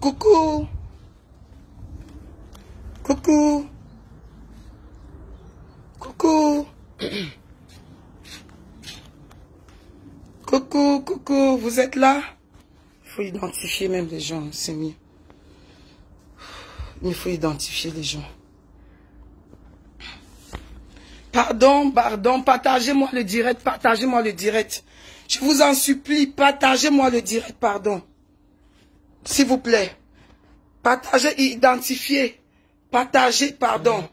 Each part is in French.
Coucou. Coucou. Coucou. Coucou, coucou, vous êtes là? Il faut identifier même les gens, c'est mieux. Il faut identifier les gens. Pardon, pardon, partagez-moi le direct, partagez-moi le direct. Je vous en supplie, partagez-moi le direct, pardon. S'il vous plaît. Partagez, identifiez. Partagez, pardon.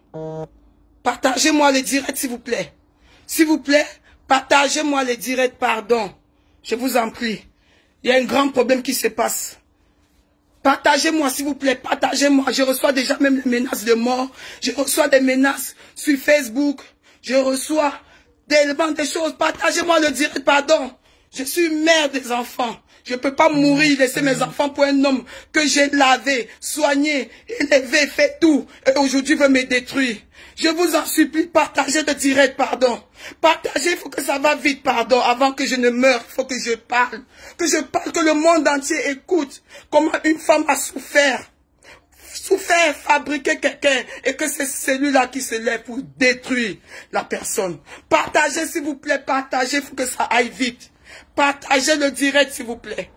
Partagez-moi le direct, s'il vous plaît. S'il vous plaît, partagez-moi le direct, pardon. Je vous en prie. Il y a un grand problème qui se passe. Partagez-moi, s'il vous plaît, partagez-moi. Je reçois déjà même des menaces de mort. Je reçois des menaces sur Facebook. Je reçois tellement de choses. Partagez-moi le direct, pardon. Je suis mère des enfants. Je ne peux pas mourir, laisser mes enfants pour un homme que j'ai lavé, soigné, élevé, fait tout. Et aujourd'hui veut me détruire. Je vous en supplie, partagez le direct, pardon. Partagez, il faut que ça va vite, pardon. Avant que je ne meure, il faut que je parle. Que je parle, que le monde entier écoute comment une femme a souffert. Souffert, fabriquer quelqu'un. Et que c'est celui-là qui se lève pour détruire la personne. Partagez, s'il vous plaît, partagez, il faut que ça aille vite. Partagez le direct, s'il vous plaît.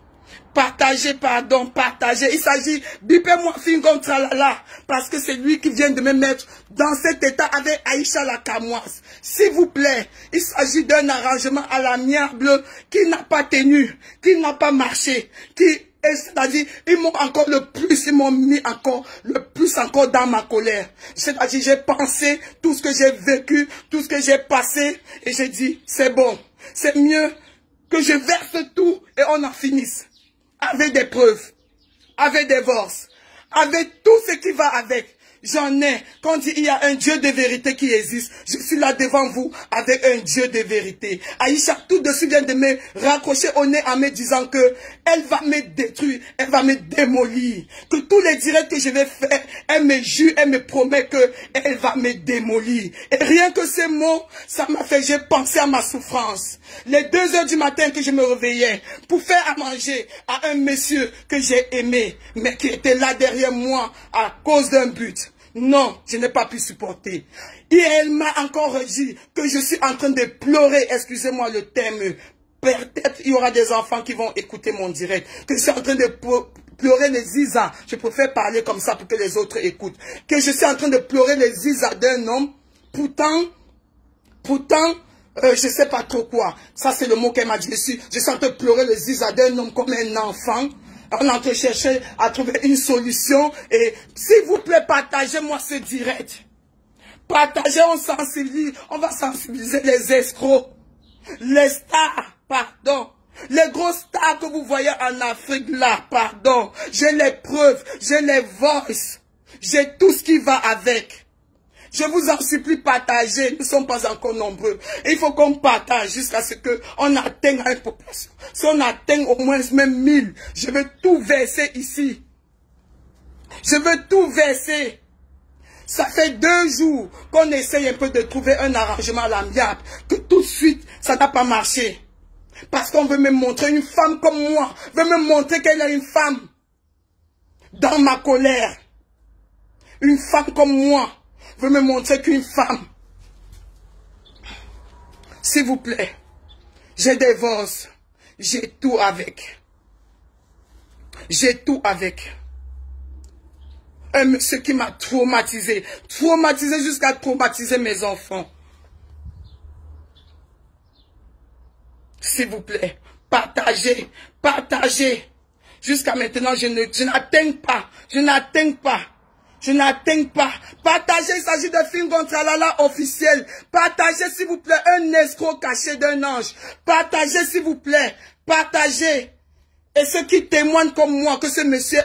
Partagez, pardon, partagez. Il s'agit, bipez-moi Fingon Tralala, parce que c'est lui qui vient de me mettre dans cet état avec Aïcha la Kamoise. S'il vous plaît, il s'agit d'un arrangement à l'amiable qui n'a pas tenu, qui n'a pas marché, c'est-à-dire, ils m'ont encore le plus, ils m'ont mis encore le plus encore dans ma colère. C'est-à-dire, j'ai pensé tout ce que j'ai vécu, tout ce que j'ai passé, et j'ai dit, c'est bon, c'est mieux que je verse tout et on en finisse. Avec des preuves, avec des divorces, avec tout ce qui va avec. J'en ai. Quand il y a un Dieu de vérité qui existe, je suis là devant vous avec un Dieu de vérité. Aïcha tout de suite vient de me raccrocher au nez en me disant que elle va me détruire, elle va me démolir. Que tous les directs que je vais faire, elle me jure, elle me promet que elle va me démolir. Et rien que ces mots, ça m'a fait, j'ai pensé à ma souffrance. Les 2 heures du matin que je me réveillais pour faire à manger à un monsieur que j'ai aimé, mais qui était là derrière moi à cause d'un but. Non, je n'ai pas pu supporter. Et elle m'a encore dit que je suis en train de pleurer, excusez-moi le terme. Peut-être il y aura des enfants qui vont écouter mon direct. Que je suis en train de pleurer les zizas. Je préfère parler comme ça pour que les autres écoutent. Que je suis en train de pleurer les zizas d'un homme. Pourtant, je sais pas trop quoi. Ça, c'est le mot qu'elle m'a dit. Je suis en train de pleurer les zizas d'un homme comme un enfant. On est en train de chercher à trouver une solution. Et s'il vous plaît, partagez-moi ce direct. Partagez, on va sensibiliser les escrocs. Les stars, pardon. Les grosses stars que vous voyez en Afrique là, pardon. J'ai les preuves, j'ai les voices. J'ai tout ce qui va avec. Je vous en supplie, partagez. Nous ne sommes pas encore nombreux. Il faut qu'on partage jusqu'à ce qu'on atteigne une population. Si on atteint au moins même 1000, je veux tout verser ici. Je veux tout verser. Ça fait 2 jours qu'on essaye un peu de trouver un arrangement à l'amiable. Que tout de suite, ça n'a pas marché. Parce qu'on veut me montrer une femme comme moi. Veut me montrer qu'elle est une femme. Dans ma colère. Une femme comme moi. Veut me montrer qu'une femme. S'il vous plaît. J'ai des divorces. J'ai tout avec. J'ai tout avec. Un monsieur qui m'a traumatisé. Traumatisé jusqu'à traumatiser mes enfants. S'il vous plaît. Partagez. Partagez. Jusqu'à maintenant, je n'atteins pas. Je n'atteins pas. Je n'atteins pas. Partagez, il s'agit de Fingon Tralala officiel. Partagez, s'il vous plaît, un escroc caché d'un ange. Partagez, s'il vous plaît. Partagez. Et ceux qui témoignent comme moi que ce monsieur,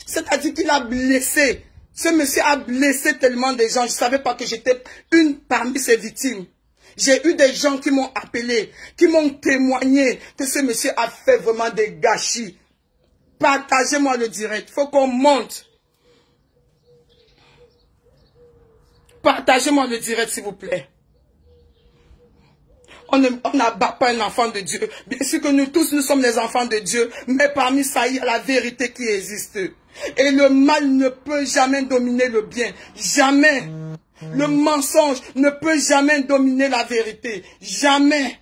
c'est-à-dire qu'il a blessé. Ce monsieur a blessé tellement de gens. Je ne savais pas que j'étais une parmi ces victimes. J'ai eu des gens qui m'ont appelé, qui m'ont témoigné que ce monsieur a fait vraiment des gâchis. Partagez-moi le direct. Il faut qu'on monte. Partagez-moi le direct, s'il vous plaît. On n'abat pas un enfant de Dieu. Bien sûr que nous tous, nous sommes les enfants de Dieu. Mais parmi ça, il y a la vérité qui existe. Et le mal ne peut jamais dominer le bien. Jamais. Le mensonge ne peut jamais dominer la vérité. Jamais.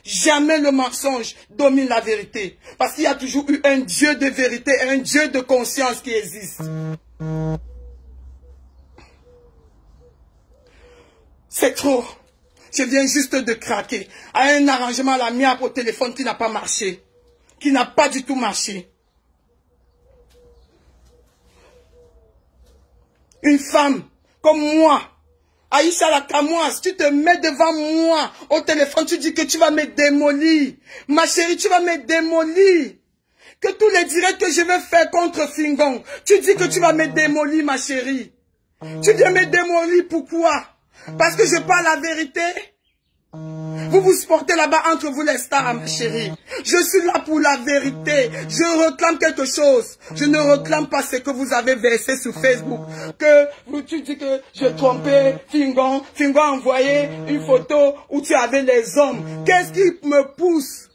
Jamais le mensonge domine la vérité. Parce qu'il y a toujours eu un Dieu de vérité et un Dieu de conscience qui existe. C'est trop. Je viens juste de craquer. À un arrangement à la mienne au téléphone qui n'a pas marché. Qui n'a pas du tout marché. Une femme comme moi, Aïcha la Kamoise, tu te mets devant moi au téléphone, tu dis que tu vas me démolir. Ma chérie, tu vas me démolir. Que tous les directs que je vais faire contre Fingon, tu dis que tu vas me démolir, ma chérie. Tu viens me démolir, pourquoi? Parce que je parle la vérité. Vous vous supportez là-bas entre vous les stars, ma chérie. Je suis là pour la vérité. Je réclame quelque chose. Je ne réclame pas ce que vous avez versé sur Facebook. Que tu dis que je trompais Fingon. Fingon a envoyé une photo où tu avais les hommes. Qu'est-ce qui me pousse?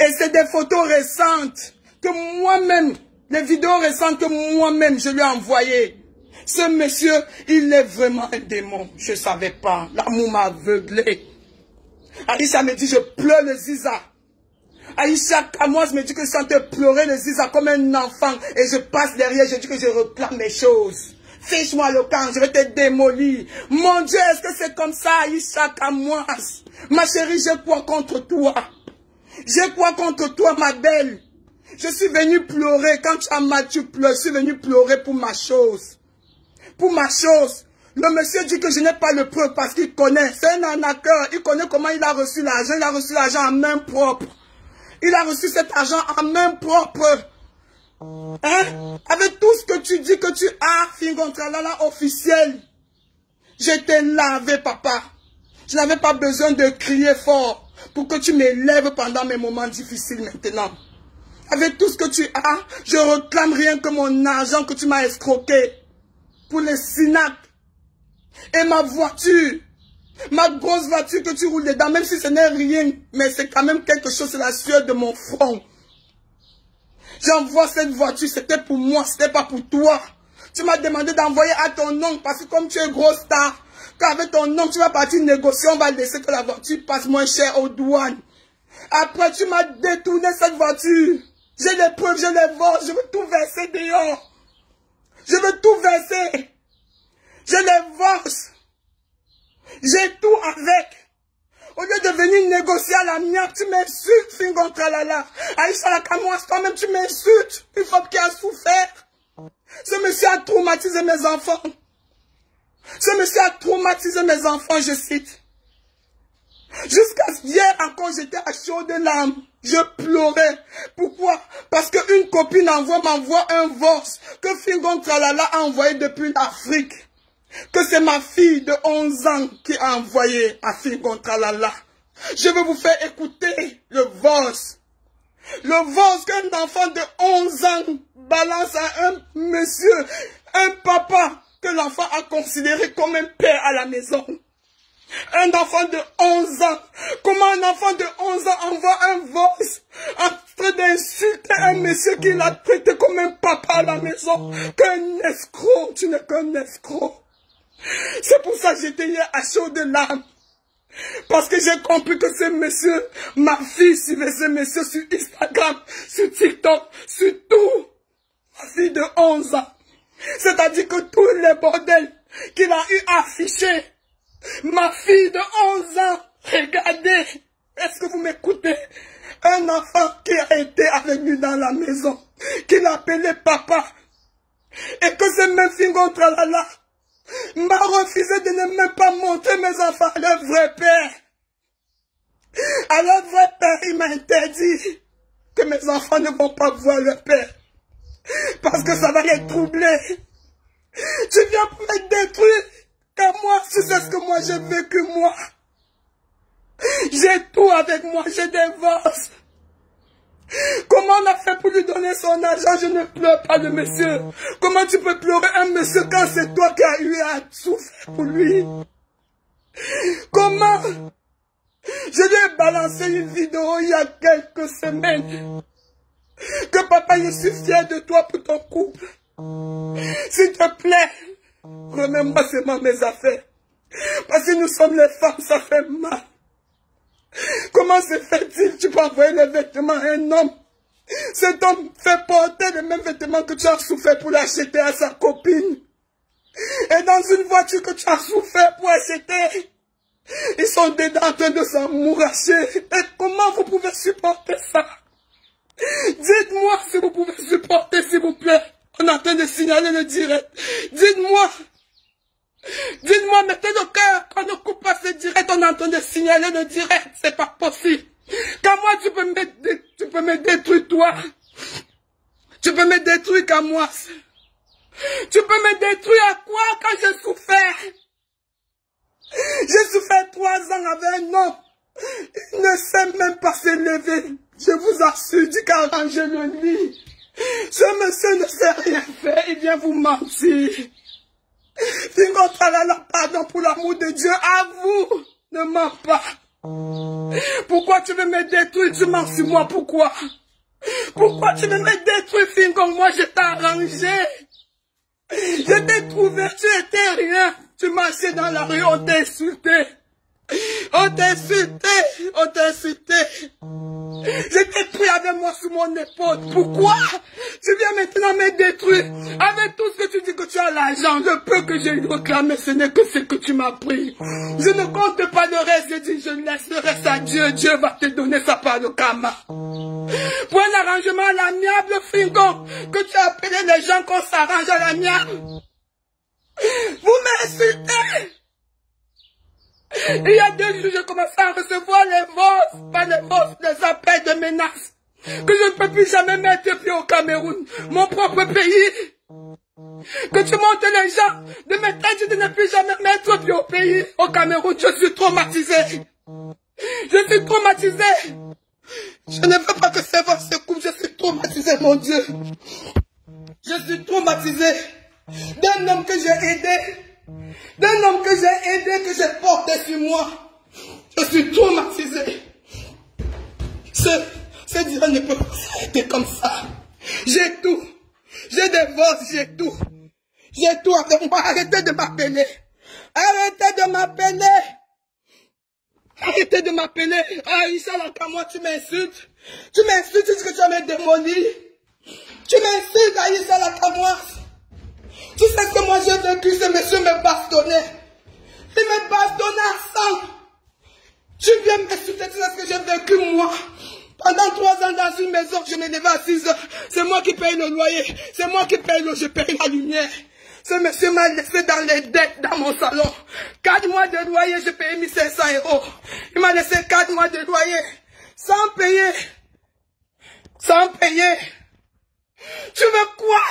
Et c'est des photos récentes que moi-même, les vidéos récentes que moi-même je lui ai envoyées. Ce monsieur, il est vraiment un démon. Je ne savais pas. L'amour m'a aveuglé. Aïcha me dit, je pleure le ziza. Aïcha Kamoise me dit que je sentais pleurer le ziza comme un enfant. Et je passe derrière, je dis que je réclame mes choses. Fiche-moi le camp, je vais te démolir. Mon Dieu, est-ce que c'est comme ça, Aïcha Kamoise? Ma chérie, j'ai quoi contre toi? J'ai quoi contre toi, ma belle? Je suis venue pleurer. Quand tu as mal, tu pleures. Je suis venue pleurer pour ma chose. Pour ma chose. Le monsieur dit que je n'ai pas le preuve parce qu'il connaît. C'est un arnaqueur. Il connaît comment il a reçu l'argent. Il a reçu l'argent en main propre. Il a reçu cet argent en main propre. Hein? Avec tout ce que tu dis que tu as, Fingon Tralala officiel. J'étais lavé, papa. Je n'avais pas besoin de crier fort pour que tu m'élèves pendant mes moments difficiles maintenant. Avec tout ce que tu as, je réclame rien que mon argent que tu m'as escroqué. Pour les SINAC. Et ma voiture. Ma grosse voiture que tu roules dedans. Même si ce n'est rien. Mais c'est quand même quelque chose. C'est la sueur de mon front. J'envoie cette voiture. C'était pour moi. C'était pas pour toi. Tu m'as demandé d'envoyer à ton nom. Parce que comme tu es grosse star. Qu'avec ton nom tu vas partir négocier. On va laisser que la voiture passe moins cher aux douanes. Après tu m'as détourné cette voiture. J'ai les preuves. Je les vends. Je veux tout verser dehors. Je veux tout verser. Je les verse. J'ai tout avec. Au lieu de venir négocier à la mienne, tu m'insultes, Fingon Tralala. Aïcha la Kamoise, toi-même, tu m'insultes. Une femme qui a souffert. Ce monsieur a traumatisé mes enfants. Ce monsieur a traumatisé mes enfants, je cite. Jusqu'à hier encore, j'étais à chaud de larmes. Je pleurais. Pourquoi? Parce qu'une copine m'envoie un voice que Fingon Tralala a envoyé depuis l'Afrique. Que c'est ma fille de 11 ans qui a envoyé à Fingon Tralala. Je vais vous faire écouter le voice. Le voice qu'un enfant de 11 ans balance à un monsieur, un papa que l'enfant a considéré comme un père à la maison. Un enfant de 11 ans. Comment un enfant de 11 ans envoie un voice en train d'insulter un monsieur qui l'a traité comme un papa à la maison? Qu'un escroc, tu n'es qu'un escroc. C'est pour ça que j'étais hier à chaud de larmes. Parce que j'ai compris que ce monsieur, ma fille suivait ce monsieur sur Instagram, sur TikTok, sur tout. Ma fille de 11 ans. C'est-à-dire que tous les bordels qu'il a eu affichés. Ma fille de 11 ans, regardez, est-ce que vous m'écoutez? Un enfant qui a été avec lui dans la maison, qui l'appelait papa, et que ce même Fingon Tralala m'a refusé de ne même pas montrer mes enfants à leur vrai père. À leur vrai père, il m'a interdit que mes enfants ne vont pas voir leur père, parce que ça va les troubler. Tu viens pour me détruire. Car moi, tu sais ce que moi j'ai vécu, moi. J'ai tout avec moi, j'ai des vases. Comment on a fait pour lui donner son argent? Je ne pleure pas le monsieur. Comment tu peux pleurer un monsieur quand c'est toi qui as eu à souffrir pour lui? Comment? Je lui ai balancé une vidéo il y a quelques semaines. Que papa, je suis fier de toi pour ton couple. S'il te plaît, remets-moi seulement mes affaires. Parce que nous sommes les femmes, ça fait mal. Comment se fait-il, tu peux envoyer les vêtements à un homme? Cet homme fait porter les mêmes vêtements que tu as souffert pour l'acheter à sa copine. Et dans une voiture que tu as souffert pour acheter, ils sont dedans en train de s'emmouracher. Et comment vous pouvez supporter ça? Dites-moi si vous pouvez supporter, s'il vous plaît. On est en train de signaler le direct. Dites-moi. Dites-moi, mettez le cœur. Quand on coupe pas ce direct, on est en train de signaler le direct. C'est pas possible. Quand moi, tu peux me détruire, toi. Tu peux me détruire qu'à moi. Tu peux me détruire à quoi quand j'ai souffert? J'ai souffert 3 ans avec un homme. Il ne sait même pas se lever. Je vous assure, dit qu'à ranger le lit. Ce monsieur ne sait rien faire, il vient vous mentir. Fingo tralala, pardon pour l'amour de Dieu, à vous, ne mens pas. Pourquoi tu veux me détruire, tu mens sur moi, pourquoi? Pourquoi tu veux me détruire, Fingo, moi je t'ai arrangé. Je t'ai trouvé, tu étais rien. Tu marchais dans la rue, on t'a insulté. On t'a insulté, on t'a insulté. J'étais pris avec moi sur mon épaule. Pourquoi? Tu viens maintenant me détruire. Avec tout ce que tu dis que tu as l'argent, le peu que j'ai réclamé, ce n'est que ce que tu m'as pris. Je ne compte pas le reste, je dis je laisse le reste à Dieu. Dieu va te donner sa part de karma. Pour un arrangement à l'amiable, Fingo, que tu as appelé les gens qu'on s'arrange à l'amiable. Vous m'insultez. Il y a 2 jours, j'ai commencé à recevoir les voces, pas les voces, les appels de menaces. Que je ne peux plus jamais mettre pied au Cameroun, mon propre pays. Que tu montes les gens, de mes têtes, de ne plus jamais mettre pied au pays, au Cameroun. Je suis traumatisé. Je suis traumatisé. Je ne veux pas que ces voix se coupent, je suis traumatisé, mon Dieu. Je suis traumatisé d'un homme que j'ai aidé. D'un homme que j'ai aidé, que j'ai porté sur moi. Je suis traumatisé. Ce direct ne peut pas s'arrêter comme ça. J'ai tout. J'ai des voces, j'ai tout. J'ai tout avec moi. Arrêtez de m'appeler. Arrêtez de m'appeler. Arrêtez de m'appeler. Ah, Inch'Allah, quand moi tu m'insultes. Tu m'insultes, tu dis que tu vas me démolir. Tu m'insultes, Inch'Allah, quand moi. Tu sais ce que moi j'ai vécu, ce monsieur me bastonnait. Il me bastonnait à sang. Tu viens m'insulter, tu sais ce que j'ai vécu moi. Pendant 3 ans dans une maison, je me levais à 6 heures. C'est moi qui paye le loyer. C'est moi qui paye l'eau, je paye la lumière. Ce monsieur m'a laissé dans les dettes dans mon salon. 4 mois de loyer, je payais 1500 €. Il m'a laissé 4 mois de loyer. Sans payer. Sans payer. Tu veux quoi?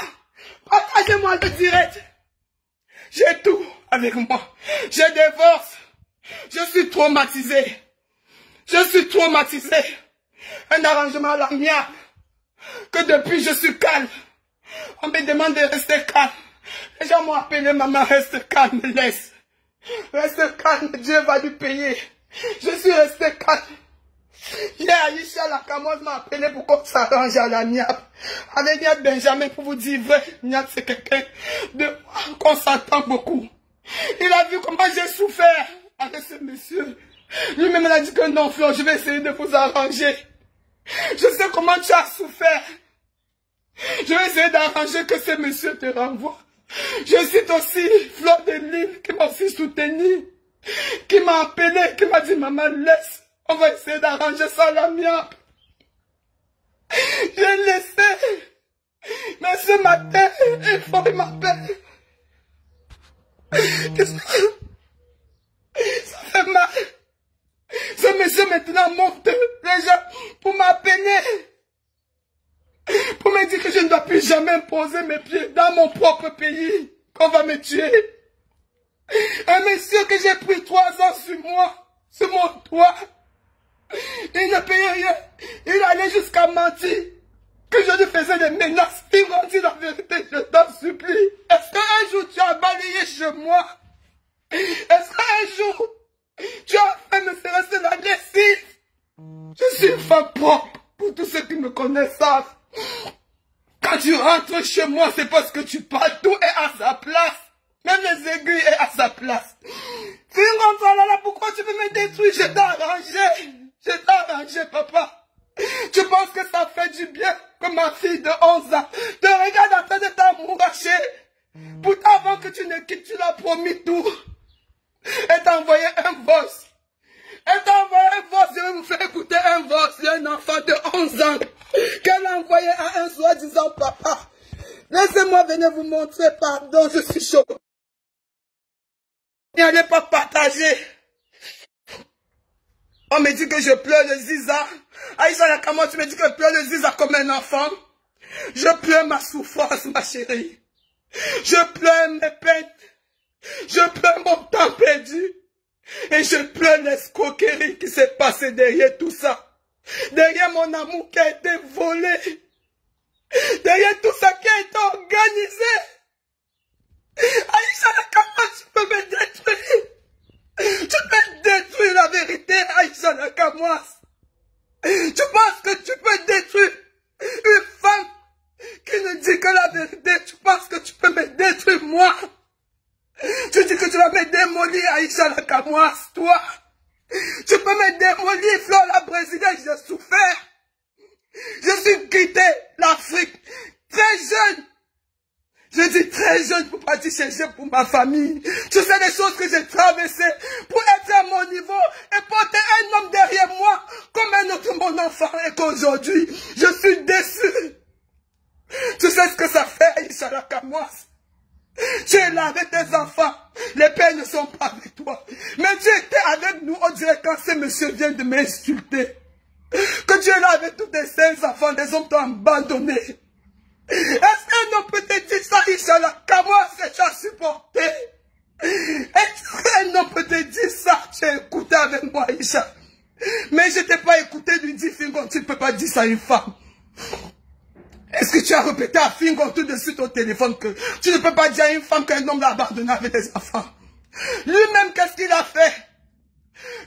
Partagez-moi le direct. J'ai tout avec moi. J'ai des forces. Je suis traumatisé. Je suis traumatisé. Un arrangement à l'amiable. Que depuis je suis calme. On me demande de rester calme. Les gens m'ont appelé, maman, reste calme, laisse. Reste calme, Dieu va lui payer. Je suis resté calme. Hier, Aïcha la Camoise m'a appelé pour qu'on s'arrange à la Niap. Avec Niap Benjamin, pour vous dire vrai, Niap c'est quelqu'un de qu'on s'entend beaucoup. Il a vu comment j'ai souffert avec ce monsieur. Lui-même a dit que non, Flo, je vais essayer de vous arranger. Je sais comment tu as souffert. Je vais essayer d'arranger que ce monsieur te renvoie. Je cite aussi Fleur de Lille qui m'a aussi soutenu, qui m'a appelé, qui m'a dit maman laisse, on va essayer d'arranger ça à l'amiable. J'ai laissé, mais ce matin, il m'appelle. Ça fait mal. Ce monsieur maintenant monte les gens pour m'appeler. Pour me dire que je ne dois plus jamais poser mes pieds dans mon propre pays, qu'on va me tuer. Un monsieur que j'ai pris 3 ans sur moi, sur mon toit, il ne payait rien. Il allait jusqu'à mentir que je lui faisais des menaces. Il m'a dit la vérité, je t'en supplie. Est-ce qu'un jour tu as balayé chez moi? Est-ce qu'un jour tu as fait me faire la lessive? Je suis une femme propre, pour tous ceux qui me connaissent savent. tu rentres chez moi, c'est parce que tu parles, tout est à sa place. Même les aiguilles est à sa place. Fingo, pourquoi tu veux me détruire? Je t'ai arrangé. Je t'ai arrangé, papa. Tu penses que ça fait du bien que ma fille de 11 ans te regarde en train de t'amouracher? Pourtant, avant que tu ne quittes, tu l'as promis tout. Elle t'a envoyé un voice. Elle t'a envoyé un voice. Je vais vous faire écouter un voice d'un enfant de 11 ans qu'elle a envoyé à un soi-disant papa. Laissez-moi venir vous montrer, pardon, je suis chaud. N'allez pas partager. On me dit que je pleure le ziza. Aïcha Nakamo, tu me dis que je pleure le ziza comme un enfant. Je pleure ma souffrance, ma chérie. Je pleure mes peines. Je pleure mon temps perdu. Et je pleure l'escroquerie qui s'est passée derrière tout ça. Derrière mon amour qui a été volé. Derrière tout ça qui a été organisé. Aïcha Nakamo, tu peux me détruire. Tu peux détruire la vérité, Aïcha Nakamo. Tu penses que tu peux détruire une femme qui ne dit que la vérité? Tu penses que tu peux me détruire moi? Tu dis que tu vas me démolir, Aïcha Nakamo, toi. Tu peux me démolir, Flore la brésilienne, j'ai souffert. Je suis quitté l'Afrique très jeune. Je dis très jeune pour partir chercher pour ma famille. Tu sais les choses que j'ai traversées pour être à mon niveau et porter un homme derrière moi comme un autre mon enfant. Et qu'aujourd'hui, je suis déçu. Tu sais ce que ça fait, Aïcha Nakamo? Tu es là avec tes enfants. Les pères ne sont pas avec toi. Mais tu étais avec nous, on dirait quand ce monsieur vient de m'insulter. Que tu es là avec tous tes 5 enfants, les hommes t'ont abandonné. Est-ce qu'un homme peut te dire ça, Aïcha Nakamo, c'est tu as supporté? Est-ce qu'un homme peut te dire ça? Tu as écouté avec moi, Aïcha. Mais je t'ai pas écouté lui dire, Fingon, tu ne peux pas dire ça à une femme. Est-ce que tu as répété à Fingon tout de suite au téléphone que tu ne peux pas dire à une femme qu'un homme l'a abandonné avec tes enfants? Lui-même, qu'est-ce qu'il a fait?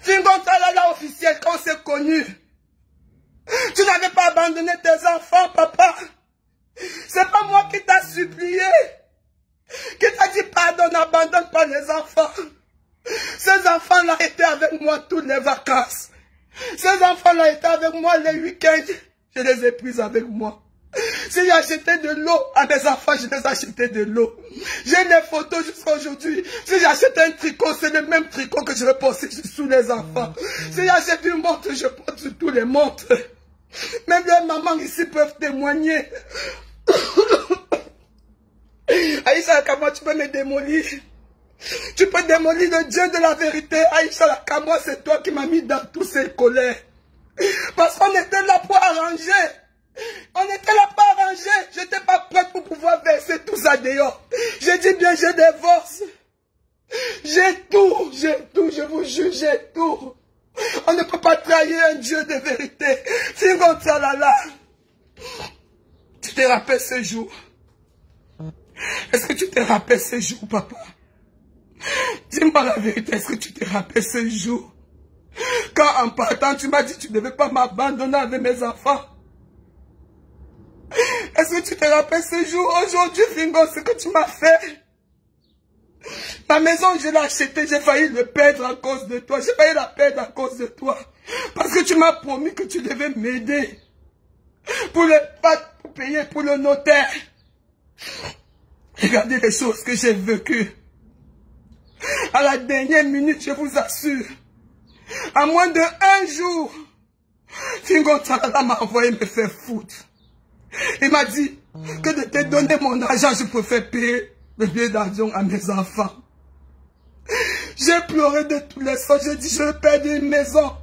Fingon Talala officiel, quand on s'est connu. Tu n'avais pas abandonné tes enfants, papa. C'est pas moi qui t'a supplié. Qui t'a dit pardon, n'abandonne pas les enfants. Ces enfants-là étaient avec moi toutes les vacances. Ces enfants-là étaient avec moi les week-ends. Je les ai pris avec moi. Si j'ai acheté de l'eau à mes enfants, je les ai acheté de l'eau. J'ai des photos jusqu'à aujourd'hui. Si j'achète un tricot, c'est le même tricot que je vais porter sous les enfants. Si j'achète une montre, je porte sur tous les montres. Même les mamans ici peuvent témoigner. Aïcha Nakamo, tu peux me démolir. Tu peux démolir le Dieu de la vérité. Aïcha Nakamo, c'est toi qui m'as mis dans toutes ces colères. Parce qu'on était là pour arranger. On était là pour arranger. Je n'étais pas prête pour pouvoir verser tout ça dehors. J'ai dit bien, j'ai des divorce. J'ai tout, je vous jure, j'ai tout. On ne peut pas trahir un Dieu de vérité. Fingon Talala. Tu te rappelles ce jour? Est-ce que tu te rappelles ce jour, papa? Dis-moi la vérité, est-ce que tu te rappelles ce jour? Quand en partant, tu m'as dit que tu ne devais pas m'abandonner avec mes enfants. Est-ce que tu te rappelles ce jour? Aujourd'hui, Fingo, ce que tu m'as fait. Ma maison, je l'ai achetée, j'ai failli le perdre à cause de toi. J'ai failli la perdre à cause de toi. Parce que tu m'as promis que tu devais m'aider. Pour payer pour le notaire. Regardez les choses que j'ai vécues. À la dernière minute, je vous assure. À moins de 1 jour, Fingo Talala m'a envoyé me faire foutre. Il m'a dit que de te donner mon argent, je préfère payer le billet d'avion à mes enfants. J'ai pleuré de tous les sens. J'ai dit, je vais perdre une maison.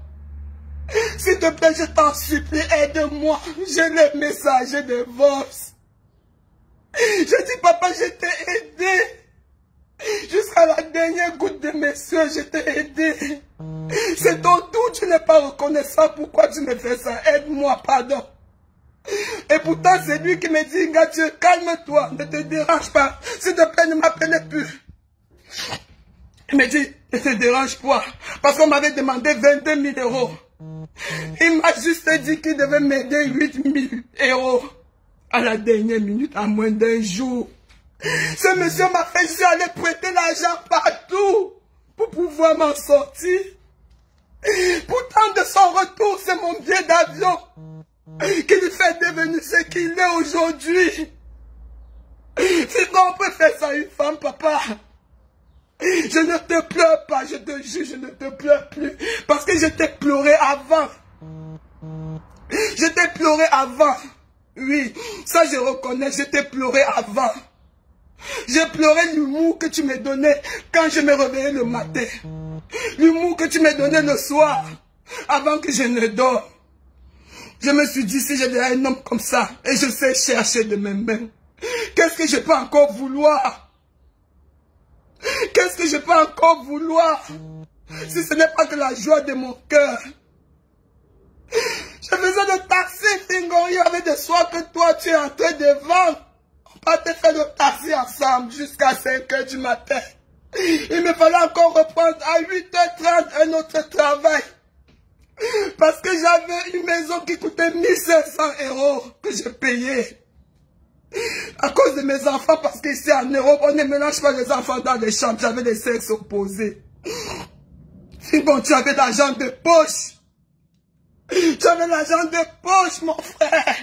S'il te plaît, je t'en supplie, aide-moi. J'ai les messages de divorce. J'ai dit, papa, je t'ai aidé. Jusqu'à la dernière goutte de mes soeurs, je t'ai aidé. C'est ton tour, tu n'es pas reconnaissant. Pourquoi tu me fais ça? Aide-moi, pardon. Et pourtant, c'est lui qui me dit, Dieu, calme-toi, ne te dérange pas. S'il te plaît, ne m'appelez plus. Il me dit, ne te dérange pas. Parce qu'on m'avait demandé 22 000 euros. Il m'a juste dit qu'il devait m'aider 8 000 euros. à la dernière minute, à moins d'un jour. Ce monsieur m'a fait juste aller prêter l'argent partout pour pouvoir m'en sortir. Pourtant, de son retour, c'est mon billet d'avion qui lui fait devenir ce qu'il est aujourd'hui. Si on peut faire ça à une femme, papa, je ne te pleure pas, je te jure, je ne te pleure plus. Parce que je t'ai pleuré avant. Je t'ai pleuré avant. Oui, ça je reconnais, je t'ai pleuré avant. J'ai pleuré l'humour que tu me donnais quand je me réveillais le matin. L'humour que tu me donnais le soir, avant que je ne dorme. Je me suis dit, si j'ai un homme comme ça, et je sais chercher de mes mains, qu'est-ce que je peux encore vouloir? Qu'est-ce que je peux encore vouloir? Si ce n'est pas que la joie de mon cœur. Je faisais le taxi, Fingon, il y avait des soirs que toi, tu es en train de vendre. On va te faire le taxi ensemble jusqu'à 5 h du matin. Il me fallait encore reprendre à 8h30 un autre travail. Parce que j'avais une maison qui coûtait 1500 € que je payais. À cause de mes enfants, parce qu'ici en Europe, on ne mélange pas les enfants dans les chambres. J'avais des sexes opposés. Fingon, tu avais l'argent de poche. Tu avais l'argent de poche, mon frère.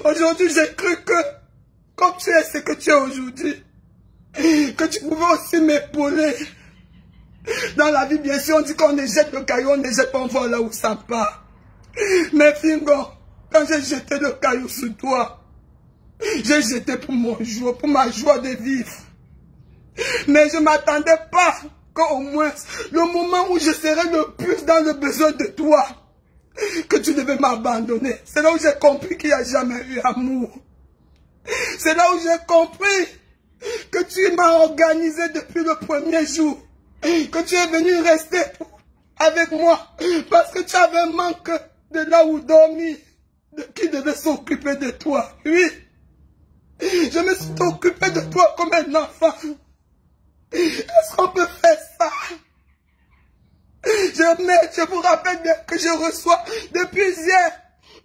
Aujourd'hui, j'ai cru que, comme tu es ce que tu es aujourd'hui, que tu pouvais aussi m'épauler. Dans la vie, bien sûr, on dit qu'on éjecte le caillou, on éjecte, on voit là où ça part. Mais Fingon, quand j'ai jeté le caillou sur toi, j'ai jeté pour mon jour, pour ma joie de vivre. Mais je ne m'attendais pas qu'au moins, le moment où je serai le plus dans le besoin de toi, que tu devais m'abandonner. C'est là où j'ai compris qu'il n'y a jamais eu amour. C'est là où j'ai compris que tu m'as organisé depuis le premier jour. Que tu es venu rester avec moi. Parce que tu avais un manque de là où dormir. De qui devait s'occuper de toi. Oui. Je me suis occupé de toi comme un enfant. Est-ce qu'on peut faire ça? Je vous rappelle bien que je reçois depuis hier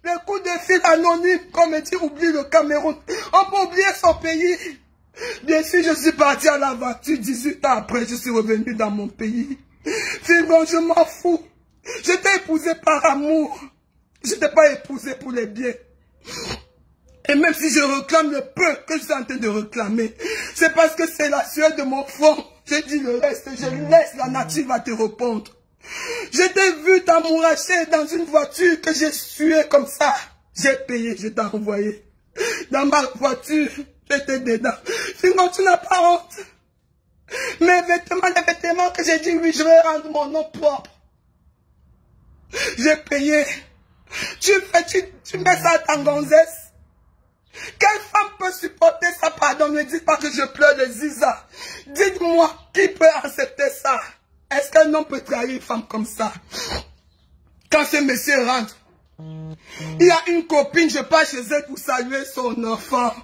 les coups de fil anonymes, comme me dit, oublie le Cameroun. On peut oublier son pays. Bien sûr, je suis parti à l'aventure. 18 ans après, je suis revenu dans mon pays. Fingon, je m'en fous. Je t'ai épousé par amour. Je t'ai pas épousé pour les biens. Et même si je réclame le peu que je suis en train de réclamer, c'est parce que c'est la sueur de mon front. Je dis le reste, je laisse, la nature va te répondre. Je t'ai vu t'amouracher dans une voiture que j'ai sué comme ça. J'ai payé, je t'ai envoyé. Dans ma voiture, j'étais dedans. Sinon, tu n'as pas honte. Mes vêtements, les vêtements que j'ai dit, oui, je vais rendre mon nom propre. J'ai payé. Tu mets ça à ta gonzesse. Quelle femme peut supporter ça? Pardon, ne dites pas que je pleure de Ziza. Dites-moi, qui peut accepter ça? Est-ce qu'un homme peut trahir une femme comme ça? Quand ce monsieur rentre, il y a une copine, je pars chez elle pour saluer son enfant.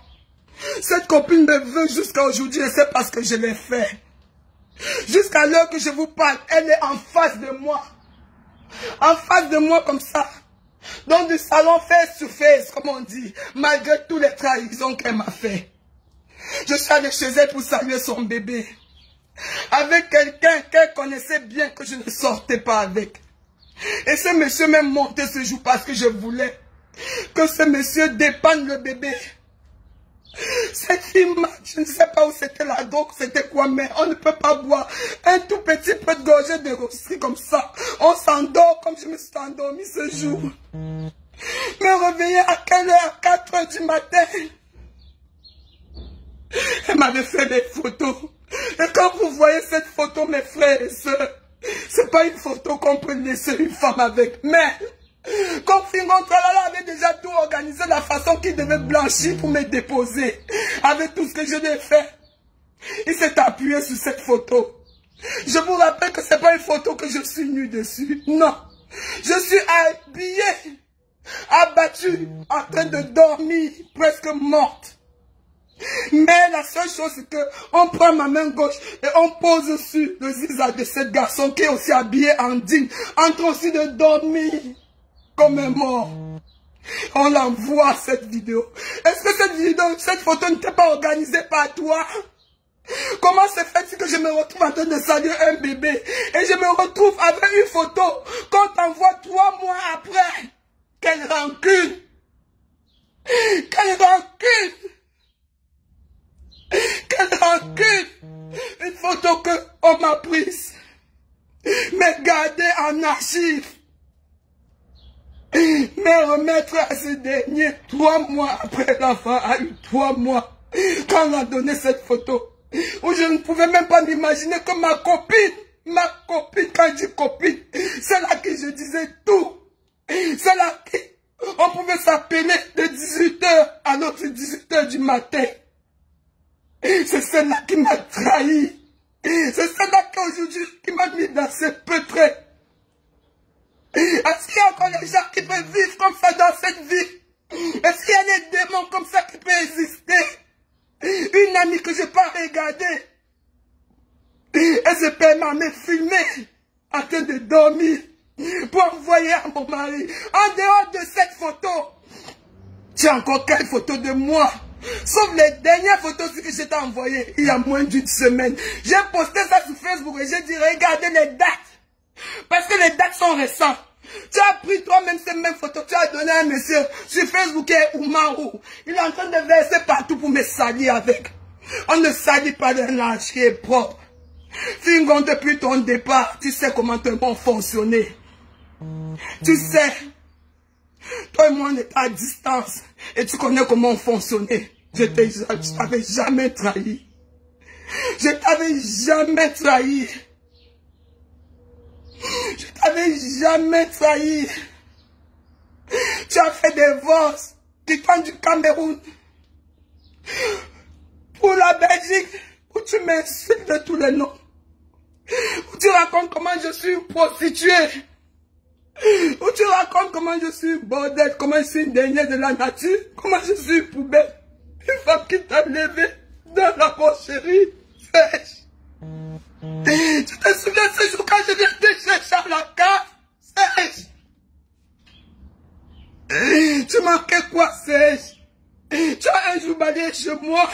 Cette copine me veut jusqu'à aujourd'hui et c'est parce que je l'ai fait. Jusqu'à l'heure que je vous parle, elle est en face de moi. En face de moi comme ça. Dans du salon face to face, comme on dit, malgré toutes les trahisons qu'elle m'a fait. Je suis allé chez elle pour saluer son bébé. Avec quelqu'un qu'elle connaissait bien que je ne sortais pas avec. Et ce monsieur m'a monté ce jour parce que je voulais que ce monsieur dépanne le bébé. Cette fille, je ne sais pas où c'était la drogue, c'était quoi, mais on ne peut pas boire un tout petit peu de gorgée de rosserie comme ça. On s'endort comme je me suis endormi ce jour. Me réveiller à quelle heure? 4 h du matin. Elle m'avait fait des photos. Et quand vous voyez cette photo, mes frères et sœurs, c'est pas une photo qu'on peut laisser une femme avec. Mais, quand Fingon Tralala avait déjà tout organisé, la façon qu'il devait blanchir pour me déposer, avec tout ce que je lui ai fait, il s'est appuyé sur cette photo. Je vous rappelle que c'est pas une photo que je suis nue dessus. Non. Je suis habillée, abattue, en train de dormir, presque morte. Mais la seule chose, c'est qu'on prend ma main gauche et on pose sur le ziza de ce garçon qui est aussi habillé en digne, en train aussi de dormir comme un mort. On l'envoie cette vidéo. Est-ce que cette photo n'était pas organisée par toi? Comment se fait-il que je me retrouve en train de saluer un bébé et je me retrouve avec une photo qu'on t'envoie 3 mois après? Quelle rancune! Quelle rancune! Quelle rancune! Une photo qu'on m'a prise, mais gardée en archive, mais remettre à ce dernier 3 mois après l'enfant a eu 3 mois quand on a donné cette photo, où je ne pouvais même pas m'imaginer que ma copine, quand je dis copine, c'est là que je disais tout, c'est là qu'on pouvait s'appeler de 18 h à l'autre 18 h du matin. C'est celle-là qui m'a trahi. C'est celle-là qu'aujourd'hui qui m'a mis dans ce pétrin. Est-ce qu'il y a encore des gens qui peuvent vivre comme ça dans cette vie? Est-ce qu'il y a des démons comme ça qui peuvent exister? Une amie que je n'ai pas regardée, elle se permet à me filmer en train de dormir pour envoyer à mon mari. En dehors de cette photo, tu as encore quelle photo de moi? Sauf les dernières photos que je t'ai envoyées il y a moins d'une semaine. J'ai posté ça sur Facebook et j'ai dit regardez les dates. Parce que les dates sont récentes. Tu as pris toi-même ces mêmes photos. Tu as donné à un monsieur sur Facebook qui est Oumarou. Il est en train de verser partout pour me salir avec. On ne salit pas d'un linge qui est propre. Fingon, depuis ton départ, tu sais comment te vont fonctionner. Tu sais. Toi et moi, on est à distance. Et tu connais comment on fonctionnait. Je t'avais jamais trahi. Je t'avais jamais trahi. Je t'avais jamais trahi. Tu as fait des vols quittant du Cameroun pour la Belgique, où tu m'insultes de tous les noms. Où tu racontes comment je suis une prostituée. Où tu racontes comment je suis une bordel, comment je suis une dernière de la nature, comment je suis une poubelle. Une femme qui t'a levé dans la porcherie sèche. Tu te souviens ce jour quand je viens te chercher à la cave sèche? Tu manquais quoi sèche? Tu as un jour balayé chez moi.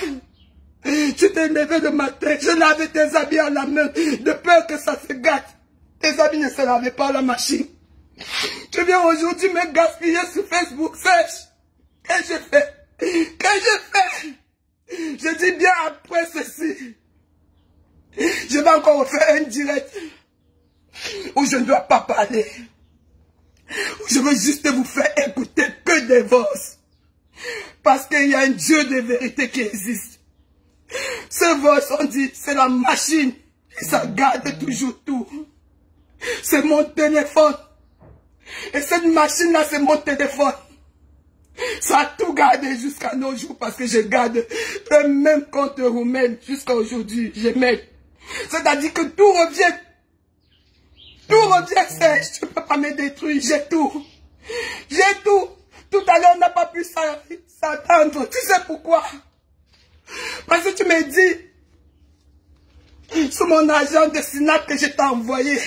Tu t'es levé le matin, je lavais tes habits à la main, de peur que ça se gâte. Tes habits ne se lavaient pas à la machine. Tu viens aujourd'hui me gaspiller sur Facebook sèche. Qu'est-ce que je fais? Qu'est-ce que je fais? Je dis bien après ceci. Je vais encore refaire un direct où je ne dois pas parler. Où je veux juste vous faire écouter que des voix. Parce qu'il y a un Dieu de vérité qui existe. Ce voix, on dit, c'est la machine. Et ça garde toujours tout. C'est mon téléphone. Et cette machine-là, c'est mon téléphone. Ça a tout gardé jusqu'à nos jours parce que je garde le même compte roumain jusqu'à aujourd'hui. Je mets. C'est-à-dire que tout revient. Tout revient sèche. Tu ne peux pas me détruire. J'ai tout. J'ai tout. Tout à l'heure, on n'a pas pu s'attendre. Tu sais pourquoi? Parce que tu me dis, sur mon agent de Snap que je t'ai envoyé,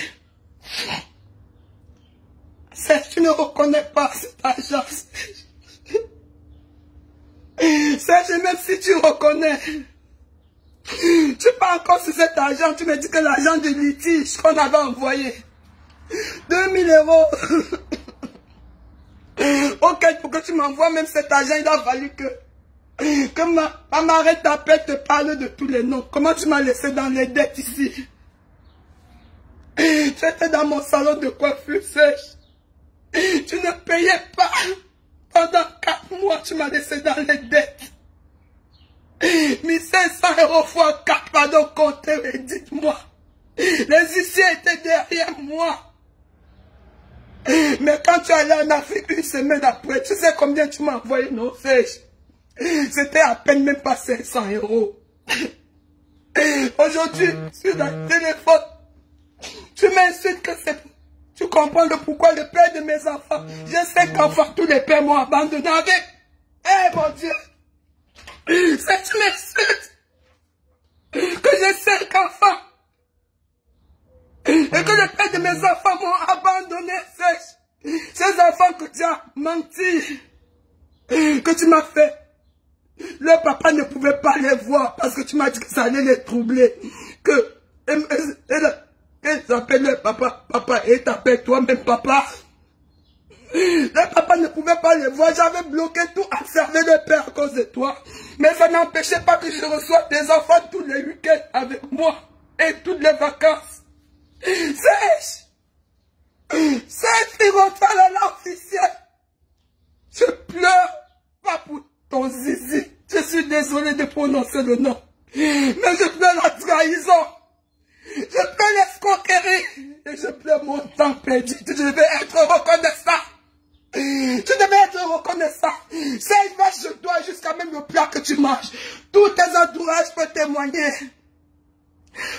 tu ne reconnais pas cette agence. Serge, même si tu reconnais, tu parles encore sur cet argent, tu me dis que l'argent de litige qu'on avait envoyé, 2000 €. Ok, pour que tu m'envoies même cet argent, il a fallu que ma marraine t'appelle, te parle de tous les noms. Comment tu m'as laissé dans les dettes ici? Tu étais dans mon salon de coiffure sèche. Tu ne payais pas. Pendant 4 mois, tu m'as laissé dans les dettes. 1500 € fois 4, pardon, comptez et dites-moi. Les huissiers étaient derrière moi. Mais quand tu es allé en Afrique une semaine après, tu sais combien tu m'as envoyé nos sèches? C'était à peine même pas 500 €. Aujourd'hui, sur le téléphone, tu m'insultes que c'est... Tu comprends le pourquoi le père de mes enfants. J'ai 5 enfants, tous les pères m'ont abandonné avec. Eh mon Dieu. C'est tu m'insultes. Que j'ai 5 enfants. Et que le père de mes enfants m'ont abandonné. Ces enfants que tu as menti. que tu m'as fait. Le papa ne pouvait pas les voir parce que tu m'as dit que ça allait les troubler. Que s'appelle le papa, papa, et t'appelles toi-même papa. Le papa ne pouvait pas les voir. J'avais bloqué tout, observé le père à cause de toi. Mais ça n'empêchait pas que je reçois des enfants tous les week-ends avec moi. Et toutes les vacances. Sèche, là officiel. Je pleure pas pour ton zizi. Je suis désolé de prononcer le nom. Mais je pleure la trahison. Je pleure l'escroquerie. Et je pleure mon temps perdu. Je devais être reconnaissant. Tu devais être reconnaissant. C'est vache, je dois jusqu'à même le plat que tu manges. Tous tes entourages peuvent témoigner.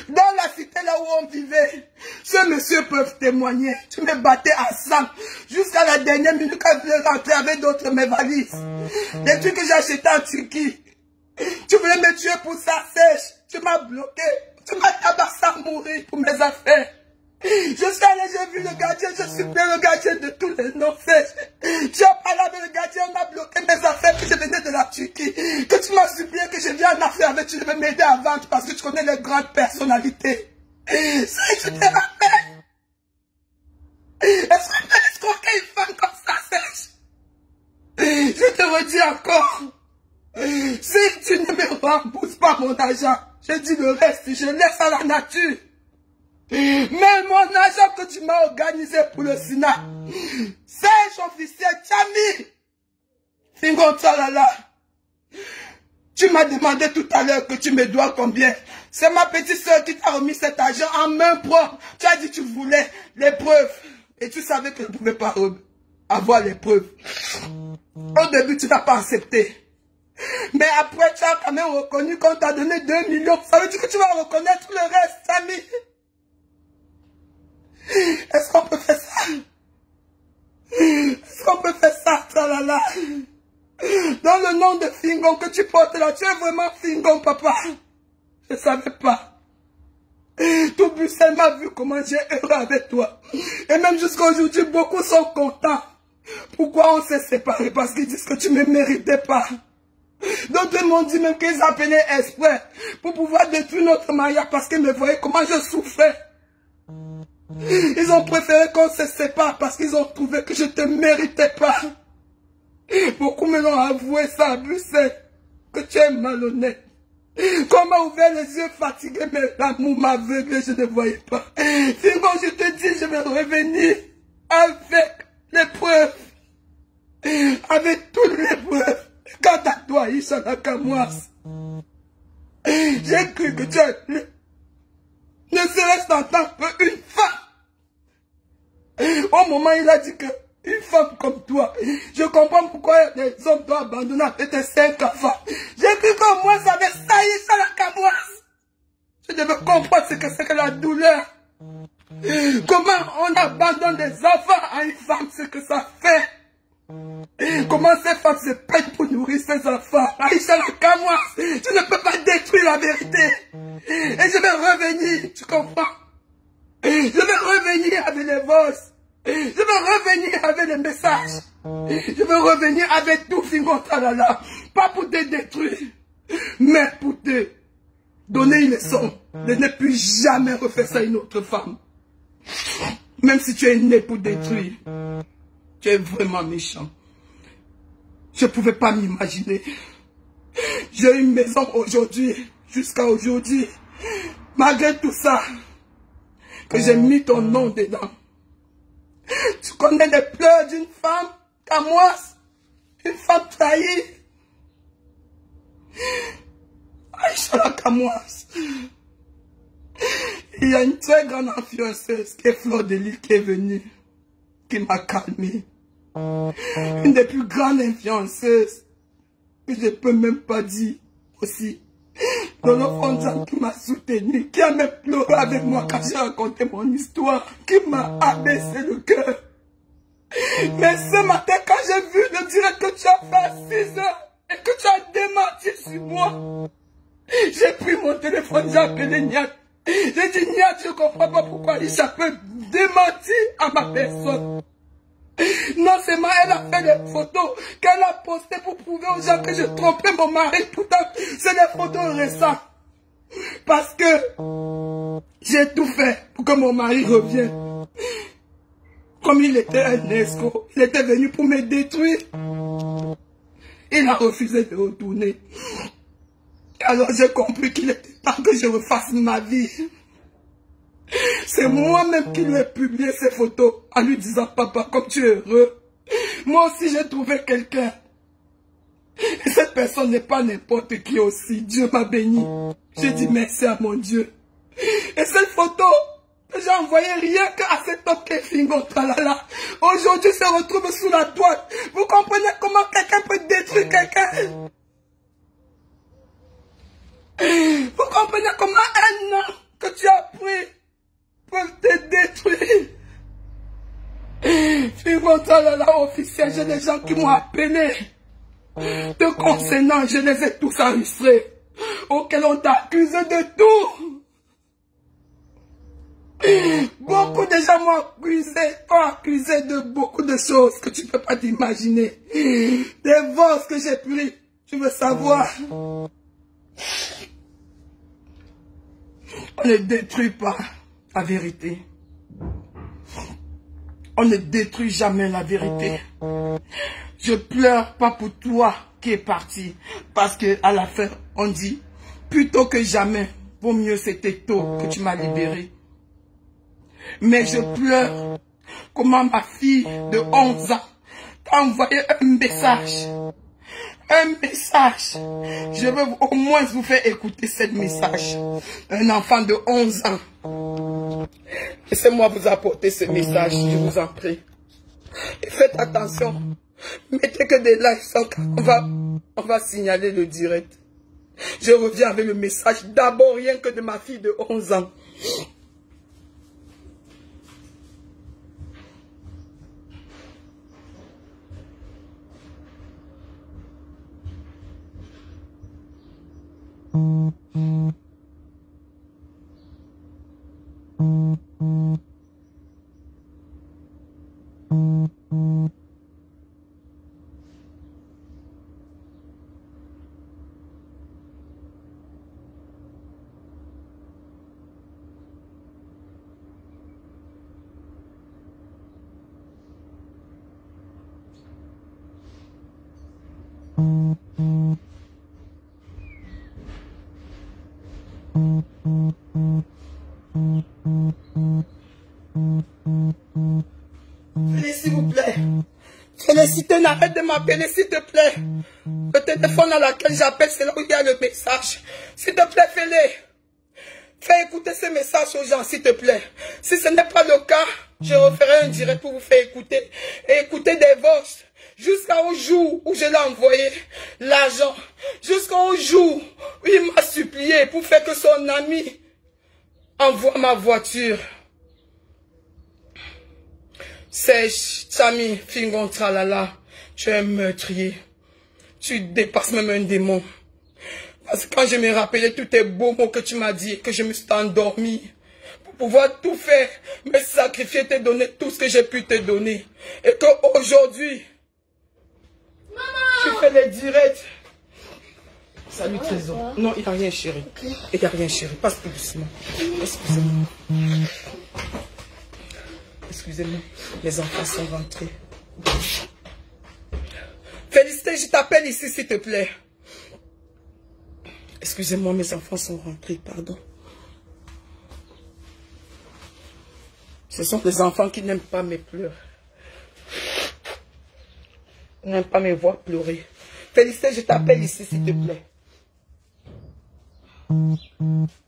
Dans la cité là où on vivait, ce monsieur peuvent témoigner. Tu me battais à sang jusqu'à la dernière minute quand je voulais rentrer avec d'autres mes valises. Les trucs que j'ai achetés en Turquie. Tu voulais me tuer pour ça, Sèche. Tu m'as bloqué. Tu m'as tabassé à mourir pour mes affaires. Je suis allé, j'ai vu le gardien, je suis le gardien de tous les noms, Sèche. Tu as parlé avec le gardien, on a bloqué mes affaires, que je venais de la Turquie. Que tu m'as supplié que je vienne en affaire avec, tu devais m'aider à vendre parce que tu connais les grandes personnalités. Sèche, je te rappelle. Est-ce qu'on peut escroquer une femme comme ça, Sèche? Je te redis encore. Si tu ne me rembourses pas mon argent, je dis le reste, je laisse à la nature. Mais mon argent que tu m'as organisé pour le Sénat, Sèche officiel, Tchami, Fingon Tchalala, tu m'as demandé tout à l'heure que tu me dois combien. C'est ma petite soeur qui t'a remis cet argent en main propre. Tu as dit que tu voulais les preuves. Et tu savais que je ne pouvais pas avoir les preuves. Au début, tu n'as pas accepté. Mais après, tu as quand même reconnu qu'on t'a donné 2 millions. Ça veut dire que tu vas reconnaître tout le reste, Samy. Est-ce qu'on peut faire ça? Est-ce qu'on peut faire ça, tralala? Dans le nom de Fingon que tu portes là, tu es vraiment Fingon, papa. Je ne savais pas. Tout Bruxelles m'a vu comment j'ai heureux avec toi. Et même jusqu'à aujourd'hui, beaucoup sont contents. Pourquoi on s'est séparés? Parce qu'ils disent que tu ne me méritais pas. D'autres m'ont dit même qu'ils appelaient exprès pour pouvoir détruire notre mariage parce qu'ils me voyaient comment je souffrais. Ils ont préféré qu'on se sépare parce qu'ils ont trouvé que je ne te méritais pas. Beaucoup me l'ont avoué ça à Bruxelles, que tu es malhonnête. Quand on m'a ouvert les yeux fatigués, mais l'amour m'a aveuglé, je ne voyais pas. Sinon, je te dis, je vais revenir avec les preuves. Avec toutes les preuves. Quant à toi, Isha Nakamouas, j'ai cru que tu es ne serait-ce en tant qu'une femme. Au moment où il a dit que une femme comme toi, je comprends pourquoi les hommes doivent abandonner après tes 5 enfants. J'ai cru qu'au moins ça avait sailli sur la camoise. Je devais comprendre ce que c'est que la douleur. Comment on abandonne des enfants à une femme, ce que ça fait. Comment ces femmes se pètent pour nourrir ses enfants. Aïcha la camoise, tu ne peux pas détruire la vérité. Et je vais revenir, tu comprends? Je vais revenir avec les voces. Je vais revenir avec les messages. Je vais revenir avec tout Fingon Tchalala. Pas pour te détruire, mais pour te donner une leçon de ne plus jamais refaire ça à une autre femme. Même si tu es né pour détruire, tu es vraiment méchant. Je ne pouvais pas m'imaginer. J'ai une maison aujourd'hui, jusqu'à aujourd'hui. Malgré tout ça, que j'ai mis ton nom dedans. Tu connais les pleurs d'une femme, Kamoise, une femme trahie. Aïcha la Kamoise. Il y a une très grande influenceuse qui est Fleur de Lys qui est venue, qui m'a calmé. Une des plus grandes influenceuses, que je ne peux même pas dire aussi. Dolo Fonza qui m'a soutenu, qui a même pleuré avec moi quand j'ai raconté mon histoire, qui m'a abaissé le cœur. Mais ce matin, quand j'ai vu le direct que tu as fait à 6 heures et que tu as démenti sur moi, j'ai pris mon téléphone, j'ai appelé Niat. J'ai dit Niat, je ne comprends pas pourquoi Isha peut démentir à ma personne. Non seulement elle a fait des photos qu'elle a postées pour prouver aux gens que je trompais mon mari. Pourtant, c'est des photos récentes. Parce que j'ai tout fait pour que mon mari revienne. Comme il était un escroc, il était venu pour me détruire. Il a refusé de retourner. Alors j'ai compris qu'il était temps que je refasse ma vie. C'est moi-même qui lui ai publié ces photos en lui disant, papa, comme tu es heureux. Moi aussi j'ai trouvé quelqu'un. Et cette personne n'est pas n'importe qui aussi. Dieu m'a béni. J'ai dit merci à mon Dieu. Et cette photo, j'ai envoyé rien qu'à cet homme qui est Fingon Tralala. Aujourd'hui se retrouve sous la toile. Vous comprenez comment quelqu'un peut détruire quelqu'un? Vous comprenez comment un an que tu as pris pour te détruire? Fingon Tralala officiel, j'ai des gens qui m'ont appelé. Te concernant, je les ai tous enregistrés. Auxquels on t'a accusé de tout. Beaucoup de gens m'ont accusé de beaucoup de choses que tu ne peux pas t'imaginer. Des vols que j'ai pris, tu veux savoir. On ne détruit pas la vérité. On ne détruit jamais la vérité. Je pleure pas pour toi qui est parti. Parce que à la fin, on dit, plutôt que jamais, vaut mieux c'était tôt que tu m'as libéré. Mais je pleure comment ma fille de 11 ans t'a envoyé un message. Un message. Je veux au moins vous faire écouter ce message. Un enfant de 11 ans. Laissez-moi vous apporter ce message, je vous en prie. Et faites attention. Mettez que des likes, on va signaler le direct. Je reviens avec le message. D'abord, rien que de ma fille de 11 ans. S'il vous plaît. Félicité, n'arrête de m'appeler, s'il te plaît. Le téléphone à laquelle j'appelle, c'est là où il y a le message. S'il te plaît, fais-le. Fais écouter ce message aux gens, s'il te plaît. Si ce n'est pas le cas, je referai un direct pour vous faire écouter. Et écouter des voix. Jusqu'au jour où je l'ai envoyé l'argent. Jusqu'au jour où il m'a supplié pour faire que son ami envoie ma voiture. C'est Chami Fingon Tralala, tu es un meurtrier. Tu dépasses même un démon. Parce que quand je me rappelais tous tes beaux mots que tu m'as dit, que je me suis endormi, pour pouvoir tout faire, me sacrifier, te donner tout ce que j'ai pu te donner. Et qu'aujourd'hui, tu fais les directs. Salut Trésor. Non, il n'y a rien chérie. Okay. Il n'y a rien chérie. Passe plus doucement. Excusez-moi. Excusez-moi. Les enfants sont rentrés. Félicité, je t'appelle ici s'il te plaît. Excusez-moi, mes enfants sont rentrés, pardon. Ce sont des enfants qui n'aiment pas mes pleurs. Ils n'aiment pas me voir pleurer. Félicité, je t'appelle ici s'il te plaît.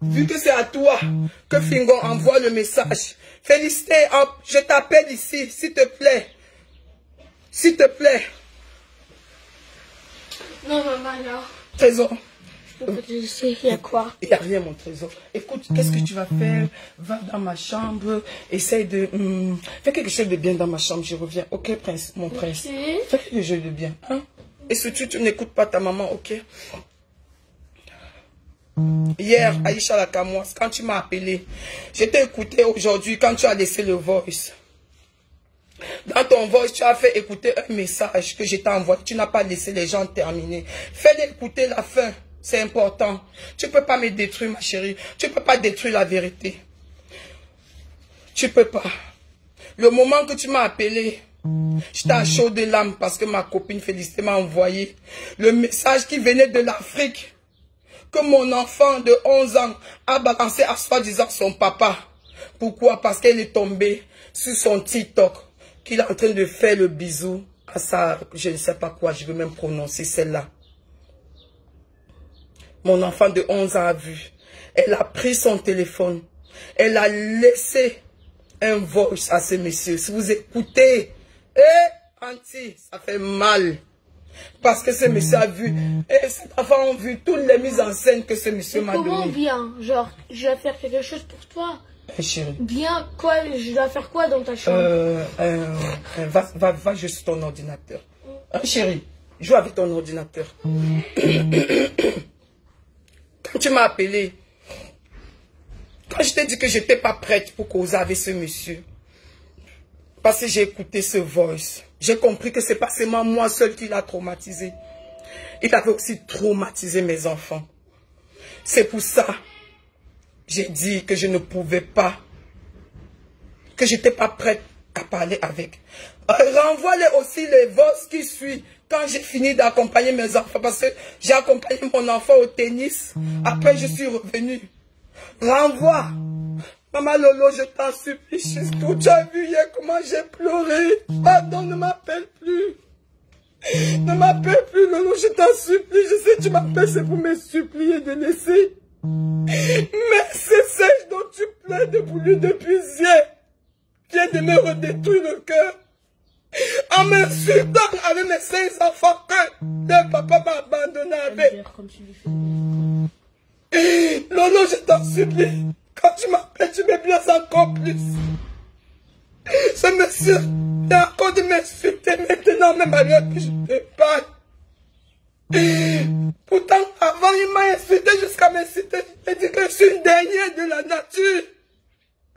Vu que c'est à toi que Fingon envoie le message. Félicité, je t'appelle ici, s'il te plaît. S'il te plaît. Non, maman, non. Trésor. Il y a quoi? Il n'y a rien, mon trésor. Écoute, qu'est-ce que tu vas faire? Va dans ma chambre. Essaye de... fais quelque chose de bien dans ma chambre. Je reviens. Ok, prince, mon prince. Fais quelque chose de bien. Hein? Et surtout, tu n'écoutes pas ta maman, ok? Hier, Aïcha Lakamoise, quand tu m'as appelé, je t'ai écouté aujourd'hui quand tu as laissé le voice. Dans ton voice, tu as fait écouter un message que je t'ai envoyé. Tu n'as pas laissé les gens terminer. Fais écouter la fin. C'est important. Tu ne peux pas me détruire, ma chérie. Tu ne peux pas détruire la vérité. Tu ne peux pas. Le moment que tu m'as appelé, j'étais à chaud de l'âme parce que ma copine Félicité m'a envoyé le message qui venait de l'Afrique. Que mon enfant de 11 ans a balancé à soi-disant son papa. Pourquoi? Parce qu'elle est tombée sur son TikTok. Qu'il est en train de faire le bisou à sa... Je ne sais pas quoi, je veux même prononcer celle-là. Mon enfant de 11 ans a vu. Elle a pris son téléphone. Elle a laissé un voice à ce monsieur. Si vous écoutez, Auntie, ça fait mal. Parce que ce monsieur a vu, et cet enfant a vu toutes les mises en scène que ce monsieur m'a donné. Comment bien? Genre, je dois faire quelque chose pour toi? Chérie. Bien, quoi? Je dois faire quoi dans ta chambre? Va juste sur ton ordinateur. Chérie, joue avec ton ordinateur. Quand tu m'as appelé, quand je t'ai dit que je n'étais pas prête pour causer avec ce monsieur, parce que j'ai écouté ce voice, j'ai compris que c'est pas seulement moi seul qui l'a traumatisé. Il avait aussi traumatisé mes enfants. C'est pour ça que j'ai dit que je ne pouvais pas, que je n'étais pas prête à parler avec. Renvoie-les aussi les voices qui suivent quand j'ai fini d'accompagner mes enfants. Parce que j'ai accompagné mon enfant au tennis. Après, je suis revenue. Renvoie. Maman Lolo, je t'en supplie, Chistou. Tu as vu hier comment j'ai pleuré. Pardon, ne m'appelle plus. Ne m'appelle plus, Lolo, je t'en supplie. Je sais que tu m'appelles, c'est pour me supplier de laisser. Mais c'est celle dont tu plais depuis hier. Viens de me redétruire le cœur. En m'insultant avec mes 5 enfants que le papa m'a abandonné avec. Lolo, je t'en supplie. Quand tu m'appelles, tu me blesses encore plus. Ce monsieur est encore de m'insulter maintenant, même à l'heure que je te parle. Pourtant, avant, il m'a insulté jusqu'à m'insulter. Il dit que je suis une dernière de la nature.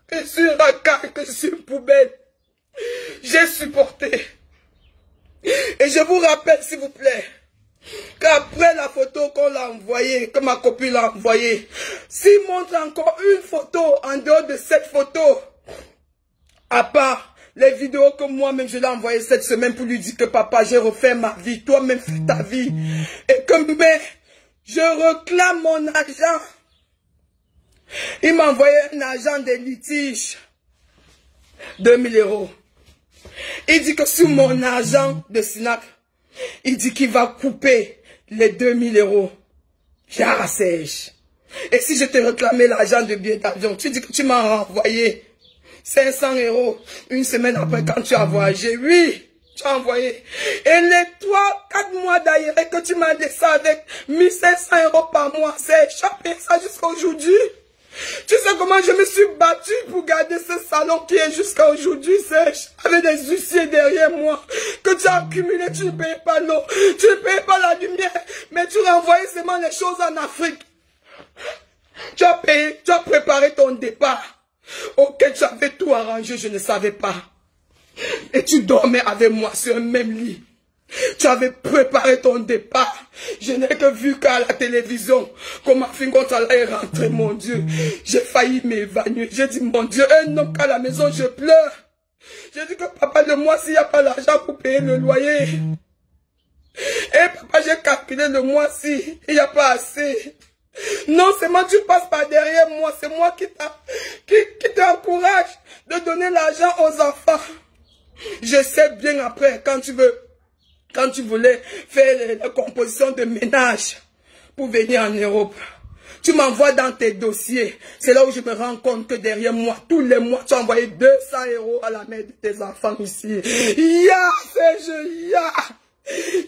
Que je suis un racaille, que je suis une poubelle. J'ai supporté. Et je vous rappelle, s'il vous plaît, qu'après la photo qu'on l'a envoyée, que ma copine l'a envoyée, s'il montre encore une photo en dehors de cette photo, à part les vidéos que moi-même je l'ai envoyées cette semaine pour lui dire que papa, j'ai refait ma vie, toi-même fais ta vie, et que mais je réclame mon argent. Il m'a envoyé un argent de litige, 2000 €. Il dit que sur mon argent de SNAP, il dit qu'il va couper les 2000 €. J'ai rassège. Et si je te réclamais l'argent de billet d'avion, tu dis que tu m'as renvoyé 500 € une semaine après quand tu as voyagé. Oui, tu as envoyé. Et les 3-4 mois d'ailleurs que tu m'as laissé avec 1500 € par mois, c'est échappé ça jusqu'à aujourd'hui. Tu sais comment je me suis battue pour garder ce salon qui est jusqu'à aujourd'hui sèche, avec des huissiers derrière moi, que tu as accumulé, tu ne payes pas l'eau, tu ne payes pas la lumière, mais tu renvoyais seulement les choses en Afrique. Tu as payé, tu as préparé ton départ, auquel tu avais tout arrangé, je ne savais pas. Et tu dormais avec moi sur un même lit. Tu avais préparé ton départ. Je n'ai que vu qu'à la télévision comment Fingontala est rentré, mon Dieu. J'ai failli m'évanouir. J'ai dit, mon Dieu, un homme qu'à la maison, je pleure. J'ai dit que papa, le mois, s'il n'y a pas l'argent pour payer le loyer. Et papa, j'ai calculé le mois-ci, il n'y a pas assez. Non seulement tu passes par derrière moi, c'est moi qui t'encourage de donner l'argent aux enfants. Je sais bien après, quand tu voulais faire la composition de ménage pour venir en Europe, tu m'envoies dans tes dossiers. C'est là où je me rends compte que derrière moi, tous les mois, tu as envoyé 200 € à la mère de tes enfants ici. Ya, Serge, ya.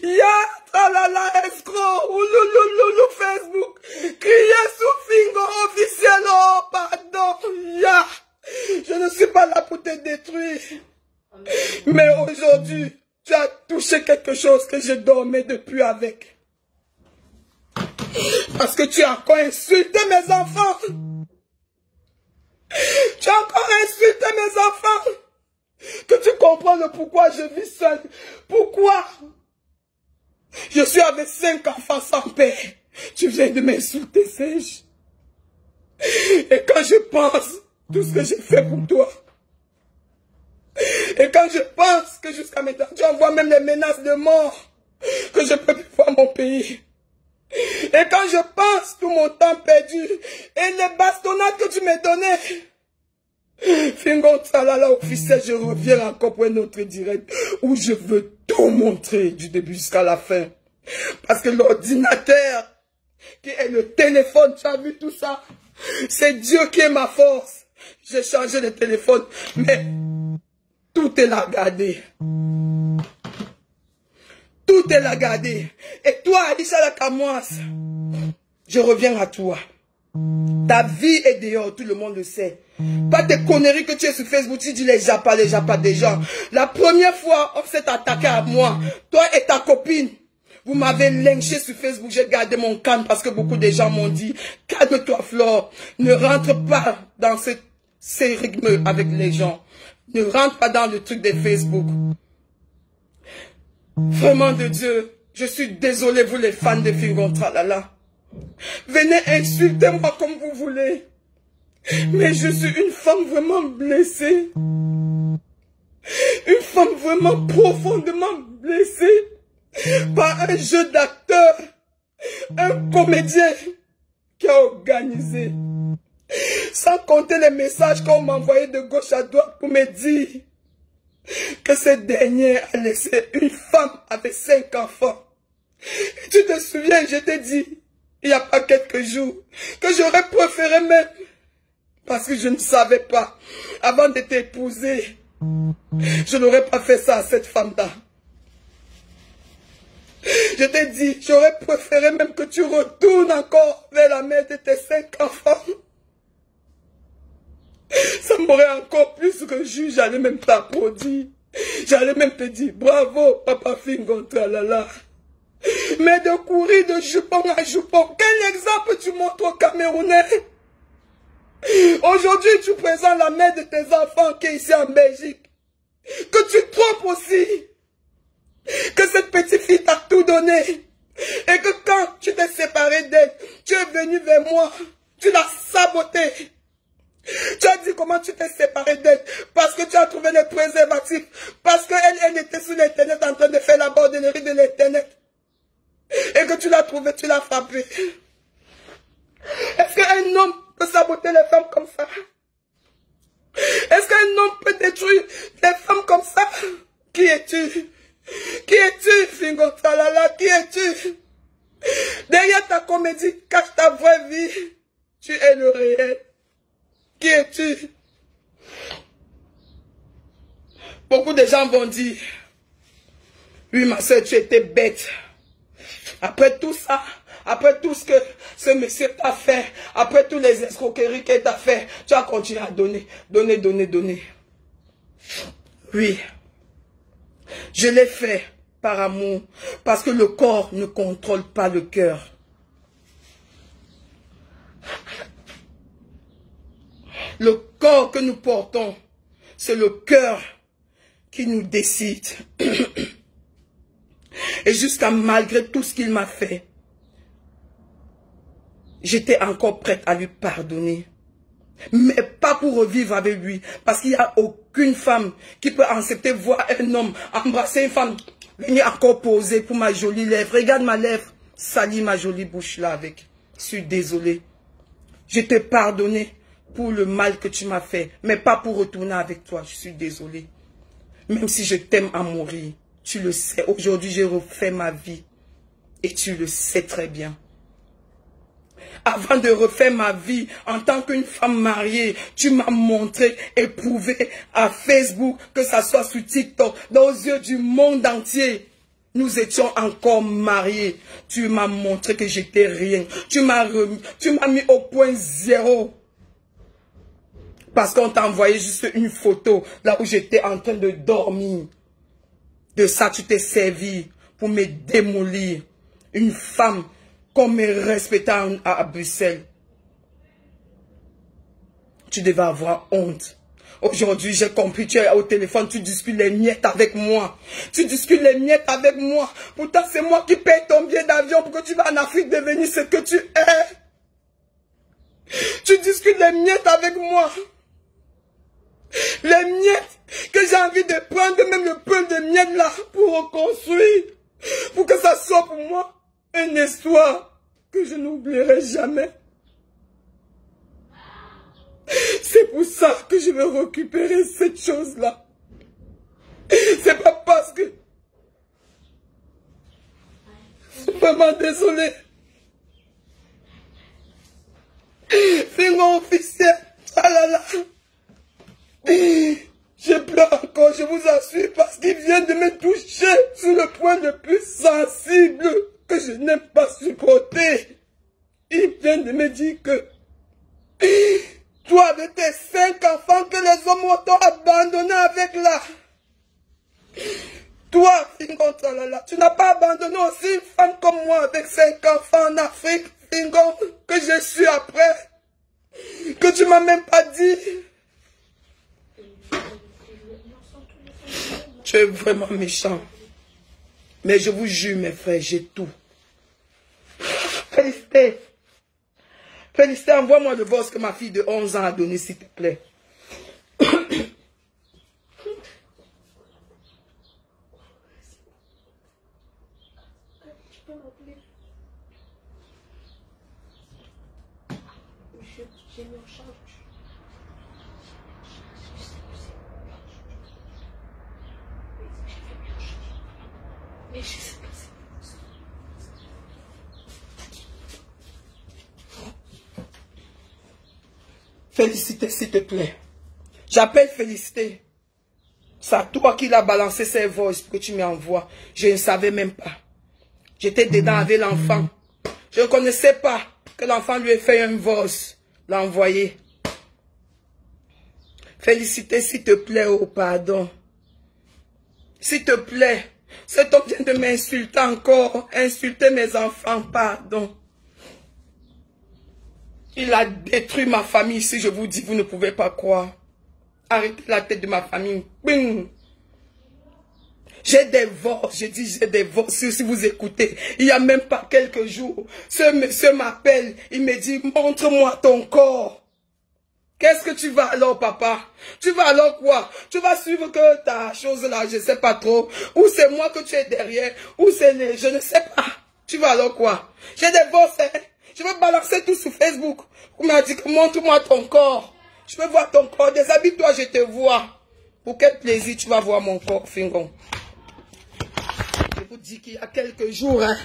Ya, tralala, escroc, ouloulouloulou, Facebook. Criez sous Fingo officiel, oh, pardon, ya. Je ne suis pas là pour te détruire. Mais aujourd'hui, tu as touché quelque chose que je dormais depuis avec. Parce que tu as encore insulté mes enfants. Tu as encore insulté mes enfants. Que tu comprends le pourquoi je vis seul. Pourquoi je suis avec 5 enfants sans père. Tu viens de m'insulter, sais-je. Et quand je pense tout ce que j'ai fait pour toi. Et quand je pense que jusqu'à maintenant, tu envoies même les menaces de mort. Que je peux plus voir mon pays. Et quand je pense tout mon temps perdu. Et les bastonnades que tu m'as données. Fingon Salala officiel, je reviens encore pour un autre direct. Où je veux tout montrer du début jusqu'à la fin. Parce que l'ordinateur, qui est le téléphone, tu as vu tout ça? C'est Dieu qui est ma force. J'ai changé de téléphone, mais tout est là gardé. Tout est là gardé. Et toi, Alicia Lakamouas, je reviens à toi. Ta vie est dehors, tout le monde le sait. Pas tes conneries que tu es sur Facebook, tu dis les japas des gens. La première fois, on s'est attaqué à moi. Toi et ta copine. Vous m'avez lynché sur Facebook, j'ai gardé mon calme parce que beaucoup de gens m'ont dit, calme-toi Flore, ne rentre pas dans ces rythmes avec les gens. Ne rentre pas dans le truc de Facebook. Vraiment de Dieu, je suis désolé vous les fans de Fingon Tralala. Venez insulter-moi comme vous voulez. Mais je suis une femme vraiment blessée. Une femme vraiment profondément blessée. Par un jeu d'acteur, un comédien qui a organisé. Sans compter les messages qu'on m'envoyait de gauche à droite pour me dire que ce dernier a laissé une femme avec 5 enfants. Et tu te souviens, je t'ai dit, il n'y a pas quelques jours, que j'aurais préféré même, parce que je ne savais pas, avant de t'épouser, je n'aurais pas fait ça à cette femme-là. Je t'ai dit, j'aurais préféré même que tu retournes encore vers la mère de tes 5 enfants. Ça m'aurait encore plus reju, j'allais même t'applaudir. J'allais même te dire, bravo, Papa Fingon Tralala. Mais de courir de jupon à jupon, quel exemple tu montres aux Camerounais? Aujourd'hui, tu présentes la mère de tes enfants qui est ici en Belgique. Que tu trompes aussi. Que cette petite fille t'a tout donné. Et que quand tu t'es séparé d'elle, tu es venu vers moi. Tu l'as sabotée. Tu as dit comment tu t'es séparé d'elle. Parce que tu as trouvé les préservatifs. Parce qu'elle était sur l'internet en train de faire la bordellerie de l'internet. Et que tu l'as trouvé, tu l'as frappé. Est-ce qu'un homme peut saboter les femmes comme ça? Est-ce qu'un homme peut détruire les femmes comme ça? Qui es-tu? Qui es-tu, Fingon Tralala? Qui es-tu? Derrière ta comédie, cache ta vraie vie. Tu es le réel. Qui es-tu? Beaucoup de gens vont dire, oui, ma soeur, tu étais bête. Après tout ça, après tout ce que ce monsieur t'a fait, après tous les escroqueries qu'il t'a fait, tu as continué à donner, donner. Oui. Je l'ai fait par amour, parce que le corps ne contrôle pas le cœur. Le corps que nous portons, c'est le cœur qui nous décide. Et jusqu'à malgré tout ce qu'il m'a fait, j'étais encore prête à lui pardonner. Mais pas pour revivre avec lui. Parce qu'il n'y a aucune femme qui peut accepter voir un homme embrasser une femme, venir encore poser pour ma jolie lèvre. Regarde ma lèvre, salis ma jolie bouche là avec. Je suis désolée. Je t'ai pardonné pour le mal que tu m'as fait, mais pas pour retourner avec toi. Je suis désolée. Même si je t'aime à mourir, tu le sais. Aujourd'hui, j'ai refait ma vie. Et tu le sais très bien. Avant de refaire ma vie en tant qu'une femme mariée, tu m'as montré et prouvé à Facebook, que ça soit sur TikTok, dans les yeux du monde entier. Nous étions encore mariés. Tu m'as montré que j'étais rien. Tu m'as mis au point zéro. Parce qu'on t'a envoyé juste une photo, là où j'étais en train de dormir. De ça, tu t'es servi pour me démolir. Une femme qu'on me respectait à Bruxelles. Tu devais avoir honte. Aujourd'hui, j'ai compris, tu es au téléphone, tu discutes les miettes avec moi. Tu discutes les miettes avec moi. Pourtant, c'est moi qui paye ton billet d'avion pour que tu vas en Afrique devenir ce que tu es. Tu discutes les miettes avec moi. Les miettes que j'ai envie de prendre, même le peu de miettes là, pour reconstruire. Pour que ça soit pour moi une histoire que je n'oublierai jamais. C'est pour ça que je veux récupérer cette chose-là. C'est pas parce que... Je suis vraiment désolé. Fingon officiel. Ah là là. Je pleure encore, je vous assure, parce qu'il vient de me toucher sur le point le plus sensible que je n'aime pas supporter. Il vient de me dire que... Toi, avec tes 5 enfants que les hommes t'ont abandonné avec là. Toi, Fingon, tu n'as pas abandonné aussi une femme comme moi avec 5 enfants en Afrique, Fingon, que je suis après. Que tu m'as même pas dit. Tu es vraiment méchant. Mais je vous jure, mes frères, j'ai tout. Félicité. Félicité, envoie-moi le boss que ma fille de 11 ans a donné, s'il te plaît. J'ai mis en charge. Mais je sais pas. Félicité, s'il te plaît. J'appelle Félicité. C'est à toi qui l'a balancé ces voices que tu m'envoies. Je ne savais même pas. J'étais dedans avec l'enfant. Je ne connaissais pas que l'enfant lui ait fait un voice. L'a envoyé. Félicité, s'il te plaît, oh pardon. S'il te plaît. Cet homme vient de m'insulter encore. Insulter mes enfants, pardon. Il a détruit ma famille. Si je vous dis, vous ne pouvez pas croire. Arrêtez la tête de ma famille. Bing. J'ai des voix. Je dis j'ai des voix. Si vous écoutez, il n'y a même pas quelques jours, ce monsieur m'appelle. Il me dit, montre-moi ton corps. Qu'est-ce que tu vas alors, papa? Tu vas alors quoi? Tu vas suivre que ta chose là, je ne sais pas trop. Ou c'est moi que tu es derrière. Ou c'est les... Je ne sais pas. Tu vas alors quoi? J'ai des voix, hein? Je veux balancer tout sur Facebook. On m'a dit que montre-moi ton corps. Je veux voir ton corps. Déshabille-toi, je te vois. Pour quel plaisir tu vas voir mon corps, Fingon? Je vous dis qu'il y a quelques jours, hein.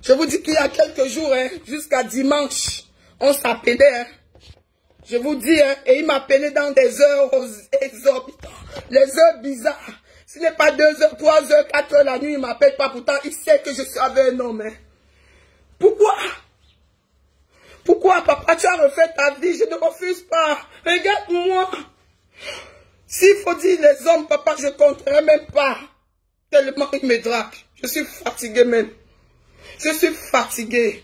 Je vous dis qu'il y a quelques jours, hein. Jusqu'à dimanche, on s'appelait, hein. Je vous dis, hein. Et il m'appelait dans des heures exorbitantes. Les heures bizarres. Ce n'est pas 2 heures, 3 heures, 4 heures la nuit, il ne m'appelle pas. Pourtant, il sait que je suis avec un homme, hein. Pourquoi? Pourquoi, papa, tu as refait ta vie? Je ne refuse pas. Regarde-moi. S'il faut dire les hommes, papa, je ne compterai même pas. Tellement ils me draguent. Je suis fatigué même. Je suis fatigué.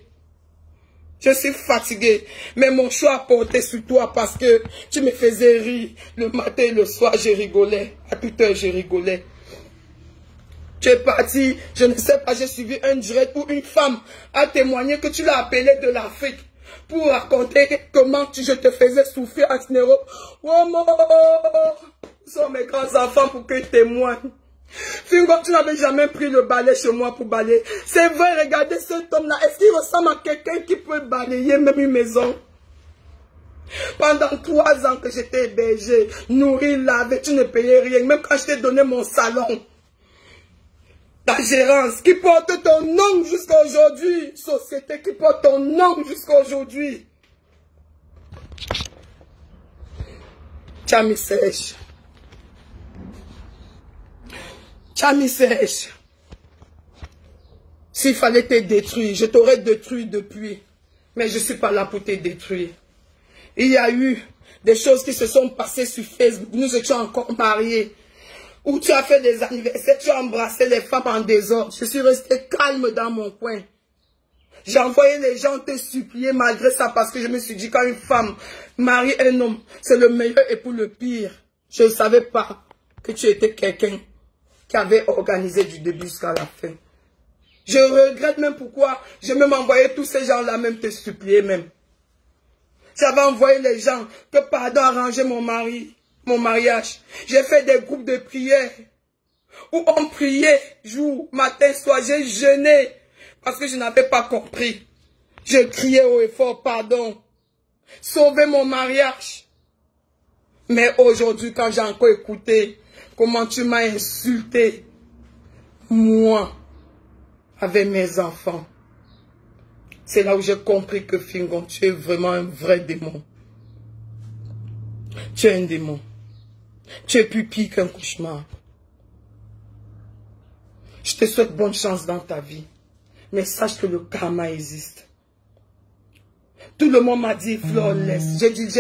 Je suis fatigué. Mais mon choix a porté sur toi parce que tu me faisais rire. Le matin et le soir, je rigolais. À toute heure, je rigolais. Tu es parti, je ne sais pas, j'ai suivi un direct où une femme a témoigné que tu l'as appelée de l'Afrique pour raconter comment je te faisais souffrir à Snero. Oh, ce sont mes grands enfants pour qu'ils témoignent. Fingo, tu n'avais jamais pris le balai chez moi pour balayer. C'est vrai, regardez cet homme-là. Est-ce qu'il ressemble à quelqu'un qui peut balayer même une maison? Pendant 3 ans que j'étais hébergé, nourri, lavé, tu ne payais rien. Même quand je t'ai donné mon salon. Ta gérance qui porte ton nom jusqu'à aujourd'hui. Société qui porte ton nom jusqu'à aujourd'hui. Chami sèche. Chami sèche. S'il fallait te détruire, je t'aurais détruit depuis. Mais je ne suis pas là pour te détruire. Il y a eu des choses qui se sont passées sur Facebook. Nous étions encore mariés. Où tu as fait des anniversaires, tu as embrassé les femmes en désordre. Je suis resté calme dans mon coin. J'ai envoyé les gens te supplier malgré ça parce que je me suis dit quand une femme marie un homme, c'est le meilleur et pour le pire. Je ne savais pas que tu étais quelqu'un qui avait organisé du début jusqu'à la fin. Je regrette même pourquoi j'ai même envoyé tous ces gens-là même te supplier même. J'avais envoyé les gens que pardon arranger mon mariage. J'ai fait des groupes de prière où on priait jour, matin, soir. J'ai jeûné parce que je n'avais pas compris. Je criais haut et fort, pardon. Sauver mon mariage. Mais aujourd'hui, quand j'ai encore écouté comment tu m'as insulté, moi, avec mes enfants, c'est là où j'ai compris que Fingon, tu es vraiment un vrai démon. Tu es un démon. Tu es plus pire qu'un cauchemar. Je te souhaite bonne chance dans ta vie. Mais sache que le karma existe. Tout le monde m'a dit flawless. J'ai dit,